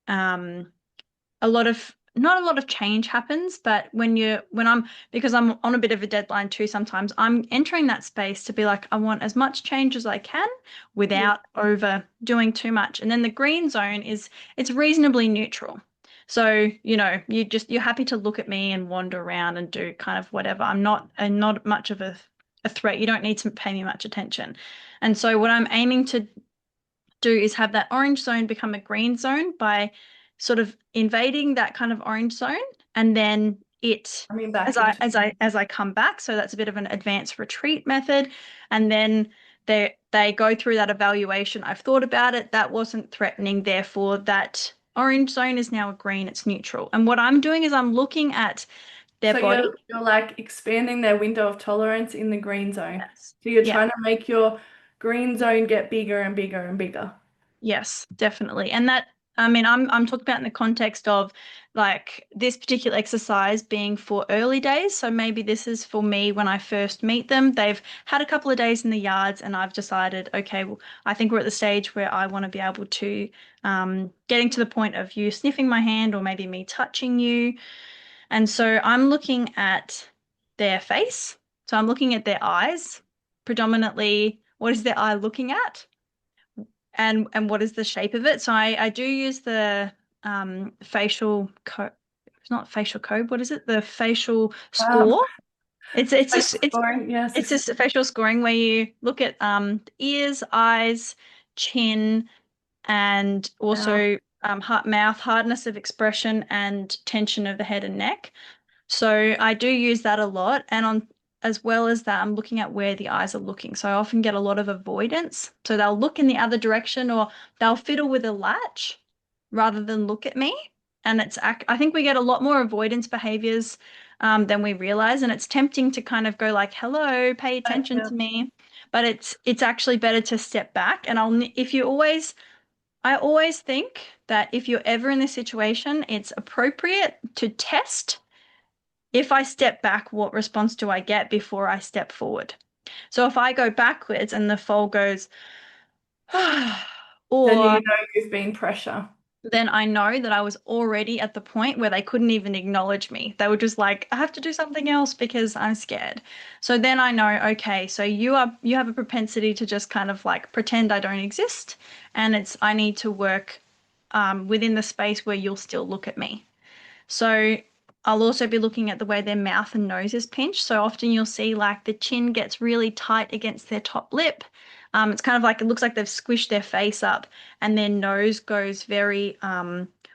C: um, a lot of not a lot of change happens, but when I'm because I'm on a bit of a deadline too sometimes, I'm entering that space to be like, I want as much change as I can
A: Yeah.
C: without overdoing too much. And then the green zone is it's reasonably neutral. So, you're happy to look at me and wander around and do kind of whatever. I'm not much of a threat. You don't need to pay me much attention. And so what I'm aiming to do is have that orange zone become a green zone by sort of invading that kind of orange zone and then it
A: Coming
C: as
A: back
C: I
A: into.
C: as I as I come back, so that's a bit of an advanced retreat method, and then they go through that evaluation. I've thought about it, that wasn't threatening, therefore that orange zone is now a green, it's neutral. And what I'm doing is I'm looking at their
A: So
C: body.
A: you're like expanding their window of tolerance in the green zone.
C: Yes.
A: So you're
C: Yeah.
A: trying to make your green zone get bigger and bigger and bigger.
C: Yes, definitely. And that, I mean, I'm talking about in the context of like this particular exercise being for early days. So maybe this is for me when I first meet them. They've had a couple of days in the yards, and I've decided, okay, well, I think we're at the stage where I want to be able to getting to the point of you sniffing my hand or maybe me touching you. And so I'm looking at their face. So I'm looking at their eyes, predominantly. What is their eye looking at? And what is the shape of it. So I do use the facial code. It's not facial code. What is it? The facial
A: Um,
C: score. It's it's
A: Face
C: just it's
A: scoring, yes.
C: it's just a facial scoring where you look at ears, eyes, chin, and
A: Mouth.
C: also heart, mouth, hardness of expression, and tension of the head and neck. So I do use that a lot. And on as well as that, I'm looking at where the eyes are looking. So I often get a lot of avoidance. So they'll look in the other direction or they'll fiddle with a latch rather than look at me. And I think we get a lot more avoidance behaviors than we realize. And it's tempting to kind of go like, hello, pay attention
A: Yeah.
C: to me. But it's actually better to step back. And I always think that if you're ever in this situation, it's appropriate to test if I step back, what response do I get before I step forward? So if I go backwards and the foal goes,
A: Then
C: or
A: you know you've been pressure.
C: then I know that I was already at the point where they couldn't even acknowledge me. They were just like, I have to do something else because I'm scared. So then I know, okay, so you have a propensity to just kind of like pretend I don't exist, and I need to work within the space where you'll still look at me. So I'll also be looking at the way their mouth and nose is pinched. So often you'll see like the chin gets really tight against their top lip. It's kind of like it looks like they've squished their face up, and their nose goes very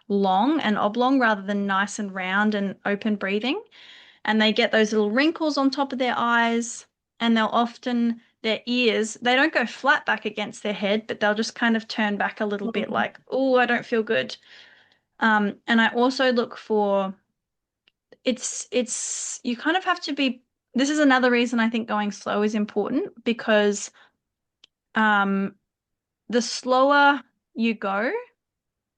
C: long and oblong rather than nice and round and open breathing. And they get those little wrinkles on top of their eyes, and their ears, they don't go flat back against their head, but they'll just kind of turn back a little bit
A: Mm.
C: like, oh, I don't feel good. And I also look for it's you kind of have to be this is another reason I think going slow is important because um the slower you go,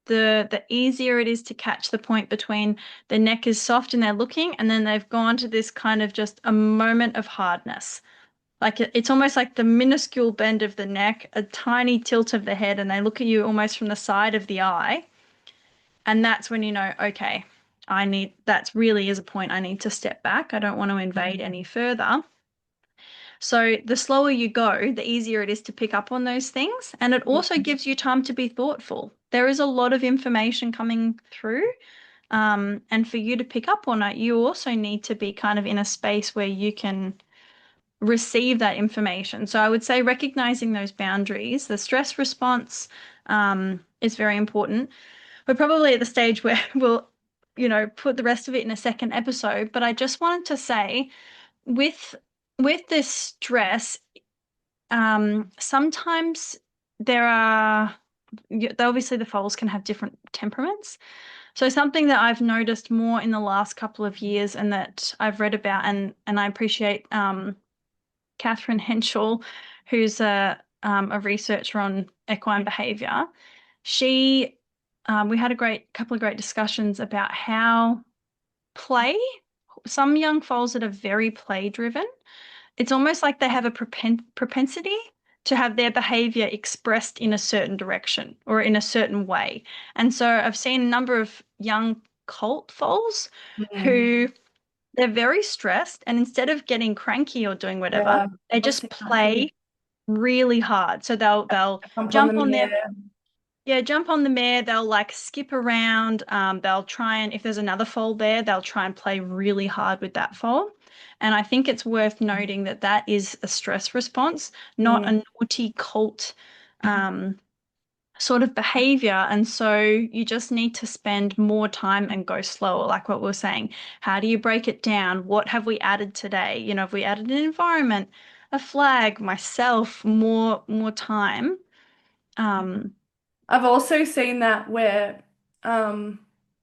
C: the easier it is to catch the point between the neck is soft and they're looking and then they've gone to this kind of just a moment of hardness. Like it's almost like the minuscule bend of the neck, a tiny tilt of the head, and they look at you almost from the side of the eye. And that's when you know, okay, that's really is a point I need to step back. I don't want to invade any further. So the slower you go, the easier it is to pick up on those things. And it also gives you time to be thoughtful. There is a lot of information coming through. And for you to pick up on it, you also need to be kind of in a space where you can receive that information. So I would say recognizing those boundaries, the stress response is very important. We're probably at the stage where we'll, put the rest of it in a second episode. But I just wanted to say, with with this stress, sometimes there are obviously the foals can have different temperaments. So something that I've noticed more in the last couple of years and that I've read about and I appreciate Catherine Henschel, who's a researcher on equine behaviour. She we had a great couple of great discussions about how play, some young foals that are very play driven, it's almost like they have a propensity to have their behavior expressed in a certain direction or in a certain way. And so I've seen a number of young colt foals
A: Mm.
C: who they're very stressed, and instead of getting cranky or doing whatever,
A: Yeah,
C: they
A: I've seen
C: just
A: that too.
C: play really hard. So they'll
A: Jump on the
C: jump on their
A: mare.
C: yeah, jump on the mare. They'll like skip around. They'll try and if there's another foal there, they'll try and play really hard with that foal. And I think it's worth noting that that is a stress response, not
A: Mm.
C: a naughty colt um, sort of behavior. And so you just need to spend more time and go slower, like what we we're saying. How do you break it down? What have we added today? You know, have we added an environment, a flag, myself, more time? Um,
A: I've also seen that where um,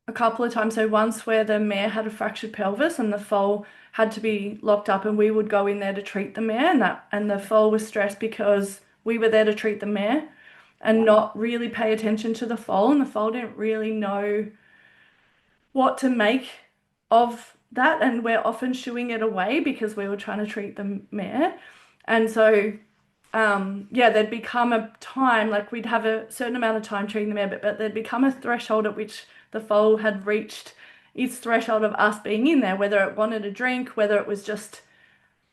A: a couple of times, so once where the mare had a fractured pelvis and the foal had to be locked up and we would go in there to treat the mare and the foal was stressed because we were there to treat the mare and not really pay attention to the foal and the foal didn't really know what to make of that and we're often shooing it away because we were trying to treat the mare. And so yeah, there'd become a time, like we'd have a certain amount of time treating the mare, but there'd become a threshold at which the foal had reached its threshold of us being in there, whether it wanted a drink, whether it was just,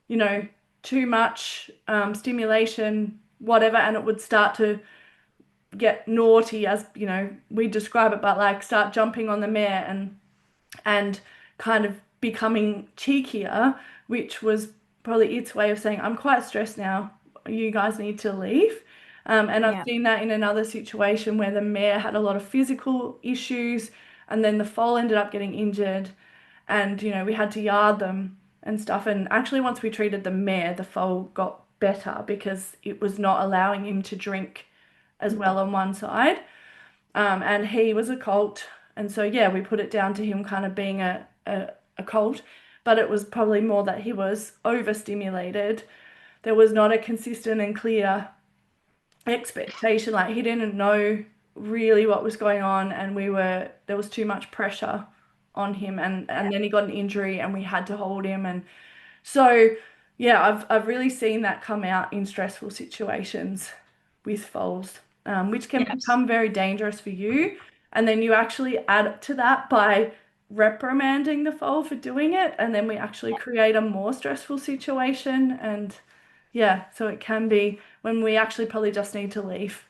A: you know, too much stimulation, whatever, and it would start to get naughty, as, you know, we describe it, but like start jumping on the mare and kind of becoming cheekier, which was probably its way of saying, I'm quite stressed now. You guys need to leave. And I've
C: yeah.
A: seen that in another situation where the mare had a lot of physical issues, and then the foal ended up getting injured, and you know we had to yard them and stuff. And actually, once we treated the mare, the foal got better because it was not allowing him to drink as well on one side. And he was a colt. And so, yeah, we put it down to him kind of being a colt, but it was probably more that he was overstimulated. There was not a consistent and clear expectation. Like he didn't know really what was going on, and there was too much pressure on him, and then he got an injury, and we had to hold him, and so yeah, I've really seen that come out in stressful situations with foals, which can
C: Yes.
A: become very dangerous for you. And then you actually add to that by reprimanding the foal for doing it, and then we actually create a more stressful situation. And yeah, so it can be when we actually probably just need to leave.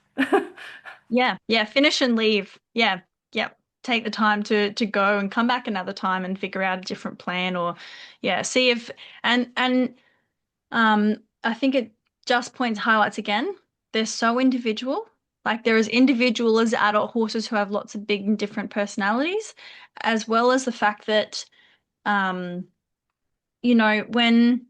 C: Yeah, yeah, finish and leave. Yeah, yep. Take the time to go and come back another time and figure out a different plan or yeah, see if and I think it just points highlights again, they're so individual. Like they're as individual as adult horses who have lots of big and different personalities, as well as the fact that um, when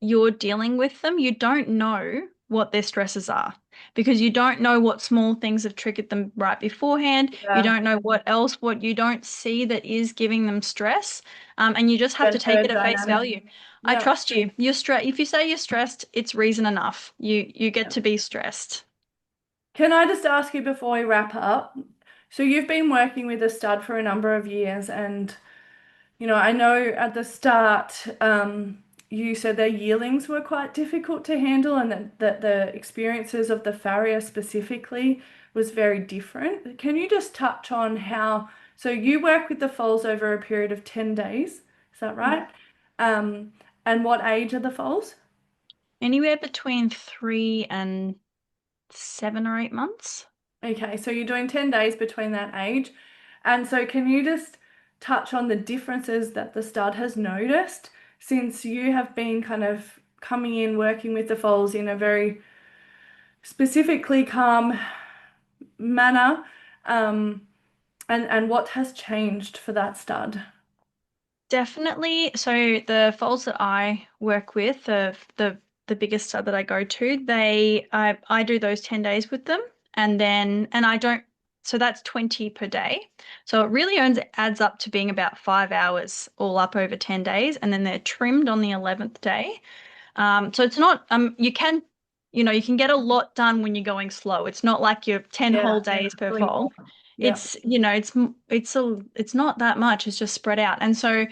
C: you're dealing with them, you don't know what their stresses are because you don't know what small things have triggered them right beforehand. You
A: Yeah,
C: don't know what you don't see that is giving them stress. And you just have to
A: that
C: take
A: herd
C: it at face
A: dynamic.
C: value. I
A: Yeah.
C: trust you. You're stressed. If you say you're stressed, it's reason enough. You get
A: Yeah.
C: to be stressed.
A: Can I just ask you before we wrap up? So you've been working with a stud for a number of years, and you know, I know at the start, you said their yearlings were quite difficult to handle, and that the experiences of the farrier specifically was very different. Can you just touch on how, so you work with the foals over a period of 10 days, is that
C: Yeah.
A: right? Um, and what age are the foals?
C: Anywhere between 3 and 7 or 8 months.
A: Okay, so you're doing 10 days between that age. And so can you just touch on the differences that the stud has noticed since you have been kind of coming in working with the foals in a very specifically calm manner, um, and what has changed for that stud?
C: Definitely. So the foals that I work with, the biggest stud that I go to, I do those 10 days with them, and I don't So that's 20 per day. So it really adds up to being about 5 hours all up over 10 days. And then they're trimmed on the 11th day. So it's not, you can get a lot done when you're going slow. It's not like you're 10
A: Yeah,
C: whole days per
A: really
C: foal.
A: more. Yeah,
C: It's not that much. It's just spread out. And so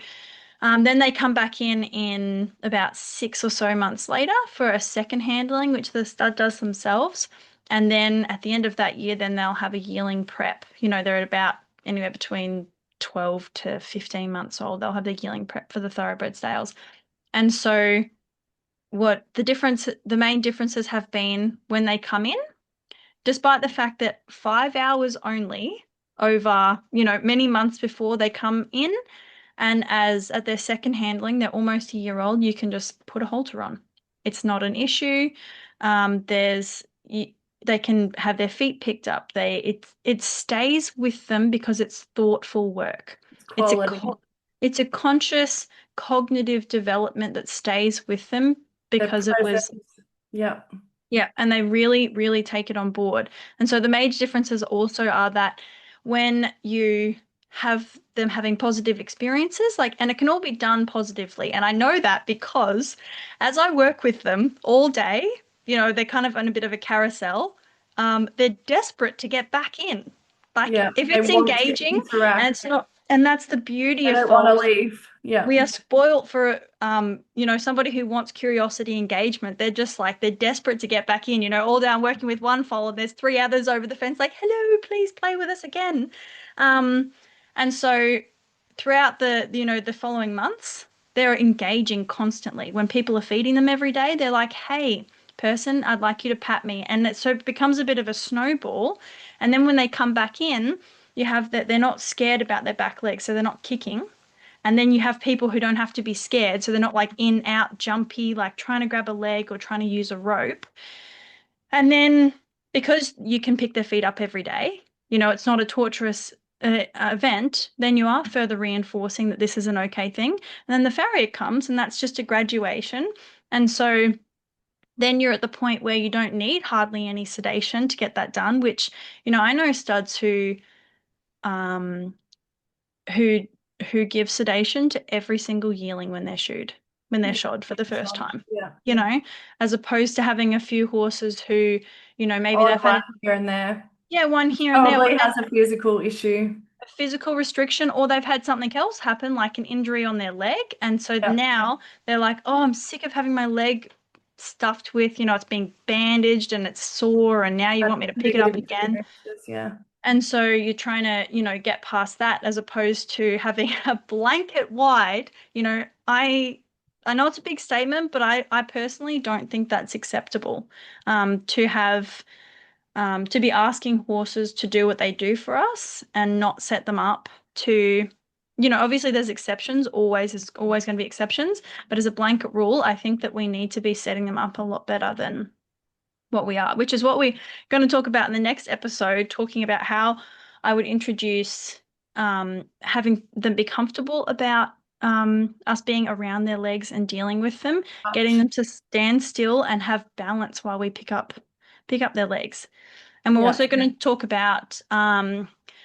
C: then they come back in about 6 or so months later for a second handling, which the stud does themselves. And then at the end of that year, then they'll have a yearling prep. They're at about anywhere between 12 to 15 months old. They'll have the yearling prep for the thoroughbred sales. And so the main differences have been when they come in, despite the fact that 5 hours only over, many months before they come in, and as at their second handling, they're almost a year old, you can just put a halter on. It's not an issue. There's they can have their feet picked up. It stays with them because it's thoughtful work.
A: it's
C: It's a
A: quality.
C: it's a conscious cognitive development that stays with them
A: Their
C: because it was.
A: presence. Yeah,
C: Yeah, and they really, really take it on board. And so the major differences also are that when you have them having positive experiences, and it can all be done positively. And I know that because as I work with them all day, they're kind of on a bit of a carousel. They're desperate to get back in. Like
A: yeah.
C: if
A: They
C: it's
A: want to
C: engaging and
A: interact.
C: it's not, and that's the beauty
A: They
C: of
A: don't want to
C: foals.
A: leave. Yeah,
C: We are spoilt for somebody who wants curiosity engagement. They're desperate to get back in, all down working with one foal and there's three others over the fence like, hello, please play with us again. Um, and so throughout the following months, they're engaging constantly. When people are feeding them every day, they're like, hey, person, I'd like you to pat me. And it becomes a bit of a snowball. And then when they come back in, you have that they're not scared about their back legs, so they're not kicking. And then you have people who don't have to be scared. So they're not like in, out, jumpy, like trying to grab a leg or trying to use a rope. And then because you can pick their feet up every day, it's not a torturous event, then you are further reinforcing that this is an okay thing. And then the farrier comes, and that's just a graduation. And so then you're at the point where you don't need hardly any sedation to get that done, which, I know studs um, who who give sedation to every single yearling when they're
A: yeah,
C: shod for the first time.
A: yeah.
C: You know, as opposed to having a few horses who, maybe
A: Odd
C: they've had
A: one here and there.
C: one here and there, or
A: Probably
C: they've had
A: has a physical issue.
C: a physical restriction, or they've had something else happen, like an injury on their leg. And so
A: Yeah,
C: now they're like, oh, I'm sick of having my leg stuffed with, it's being bandaged and it's sore, and now you
A: that's
C: want me to pick it up
A: negative
C: again.
A: experiences. Yeah,
C: And so you're trying to, get past that as opposed to having a blanket wide, I know it's a big statement, but I personally don't think that's acceptable. To have to be asking horses to do what they do for us and not set them up to, obviously there's exceptions, there's always going to be exceptions, but as a blanket rule, I think that we need to be setting them up a lot better than what we are, which is what we're going to talk about in the next episode, talking about how I would introduce having them be comfortable about us being around their legs and dealing with them, getting
A: touch.
C: them to stand still and have balance while we pick up their legs. And we're
A: Yeah,
C: also going to talk about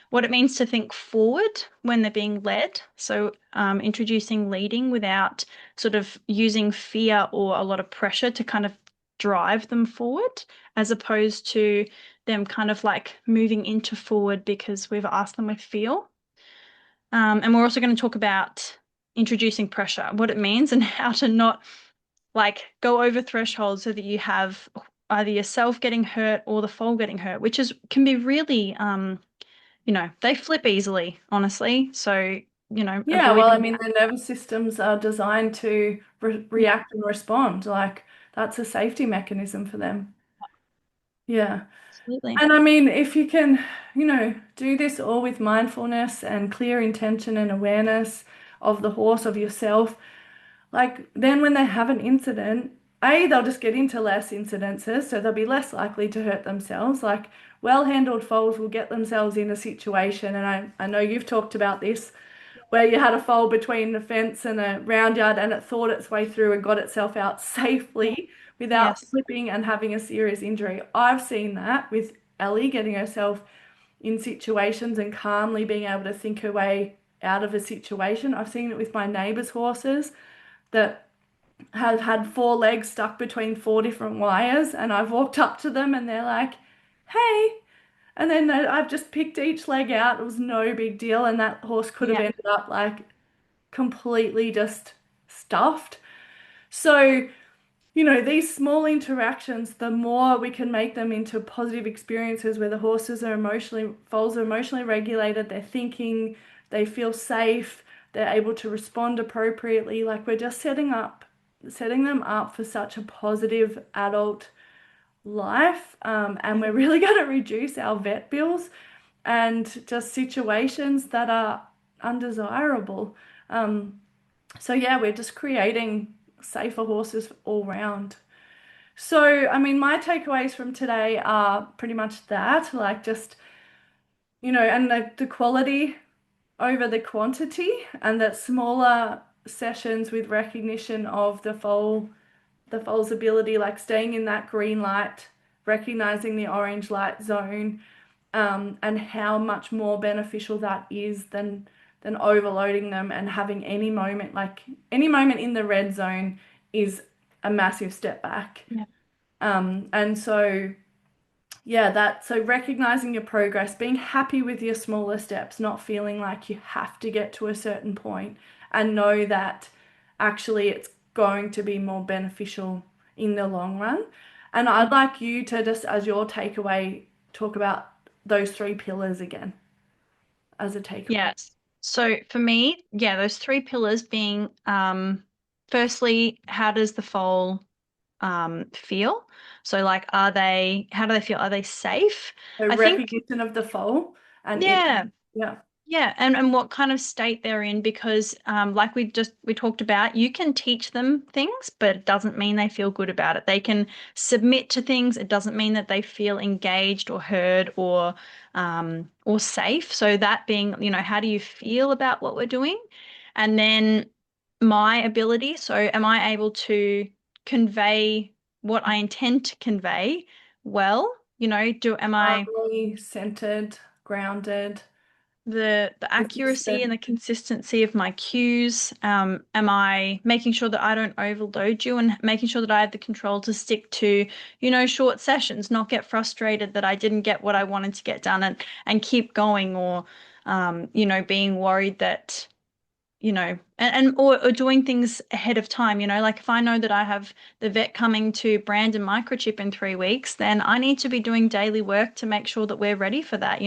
C: what it means to think forward when they're being led. So, introducing leading without sort of using fear or a lot of pressure to kind of drive them forward, as opposed to them kind of like moving into forward because we've asked them with feel. And we're also going to talk about introducing pressure, what it means, and how to not like go over thresholds so that you have either yourself getting hurt or the foal getting hurt, which can be really they flip easily, honestly. So,
A: yeah. Well, I
C: avoiding
A: mean,
C: that.
A: the nervous systems are designed to
C: Yeah,
A: react and respond. Like that's a safety mechanism for them. Yeah.
C: absolutely.
A: And I mean, if you can, do this all with mindfulness and clear intention and awareness of the horse, of yourself, like then when they have an incident, they'll just get into less incidences, so they'll be less likely to hurt themselves. Like well-handled foals will get themselves in a situation, and I know you've talked about this, where you had a foal between the fence and a round yard and it thought its way through and got itself out
C: Yeah.
A: safely without
C: Yes.
A: flipping and having a serious injury. I've seen that with Ellie getting herself in situations and calmly being able to think her way out of a situation. I've seen it with my neighbours' horses that have had four legs stuck between four different wires, and I've walked up to them and they're like, "Hey." And then I've just picked each leg out. It was no big deal, and that horse could have
C: Yeah.
A: ended up like completely just stuffed. So, these small interactions, the more we can make them into positive experiences where the foals are emotionally regulated, they're thinking, they feel safe, they're able to respond appropriately. Like we're just setting them up for such a positive adult life. And we're really going to reduce our vet bills and just situations that are undesirable. So yeah, we're just creating safer horses all round. So, I mean, my takeaways from today are pretty much that, like just, and the quality over the quantity, and that smaller sessions with recognition of the foal's ability, like staying in that green light, recognizing the orange light zone, and how much more beneficial that is than overloading them and having any moment in the red zone is a massive step back.
C: Yeah.
A: And so yeah, so recognizing your progress, being happy with your smaller steps, not feeling like you have to get to a certain point, and know that actually it's going to be more beneficial in the long run. And I'd like you to just, as your takeaway, talk about those three pillars again as a takeaway.
C: Yes. So for me, yeah, those three pillars being, firstly, how does the foal feel? So like, how do they feel? Are they safe?
A: So
C: I think,
A: recognition of the foal and it,
C: yeah.
A: yeah,
C: Yeah, and what kind of state they're in, because like we talked about, you can teach them things, but it doesn't mean they feel good about it. They can submit to things. It doesn't mean that they feel engaged or heard or safe. So that being, how do you feel about what we're doing? And then my ability. So am I able to convey what I intend to convey well? Am I
A: calmly centered, grounded,
C: the accuracy and
A: consistent.
C: the consistency of my cues? Am I making sure that I don't overload you and making sure that I have the control to stick to, short sessions, not get frustrated that I didn't get what I wanted to get done and keep going, or being worried that or doing things ahead of time, like if I know that I have the vet coming to brand and microchip in 3 weeks, then I need to be doing daily work to make sure that we're ready for that.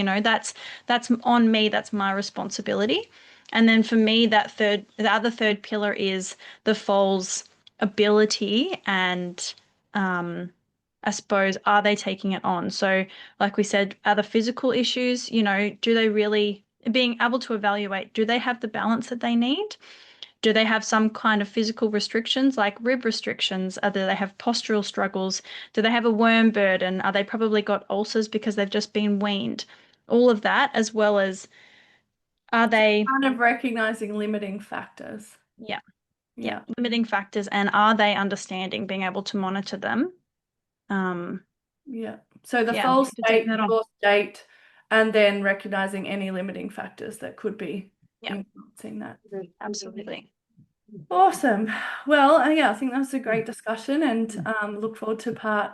C: That's on me, that's my responsibility. And then for me, the other third pillar is the foal's ability and I suppose, are they taking it on? So, like we said, are the physical issues, do they really, being able to evaluate, do they have the balance that they need? Do they have some kind of physical restrictions like rib restrictions? Do they have postural struggles? Do they have a worm burden? Are they probably got ulcers because they've just been weaned? All of that, as well as are they,
A: Kind of recognizing limiting factors.
C: yeah, yeah,
A: Yeah.
C: limiting factors, and are they understanding, being able to monitor them? Um,
A: Yeah. So the
C: yeah,
A: foal
C: to take
A: state,
C: that on.
A: your state, and then recognizing any limiting factors that could be
C: Yeah,
A: influencing that.
C: absolutely.
A: Awesome. Well, yeah, I think that was a great discussion, and look forward to part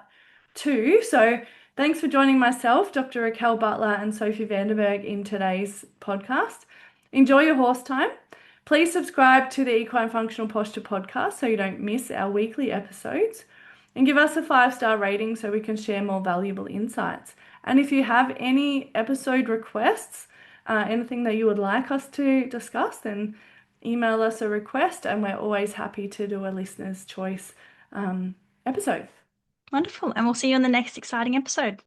A: two. So thanks for joining myself, Dr. Raquel Butler and Sophie Vanderberg in today's podcast. Enjoy your horse time. Please subscribe to the Equine Functional Posture podcast so you don't miss our weekly episodes. And give us a 5-star rating so we can share more valuable insights. And if you have any episode requests, anything that you would like us to discuss, then email us a request, and we're always happy to do a listener's choice episode.
C: Wonderful. And we'll see you on the next exciting episode.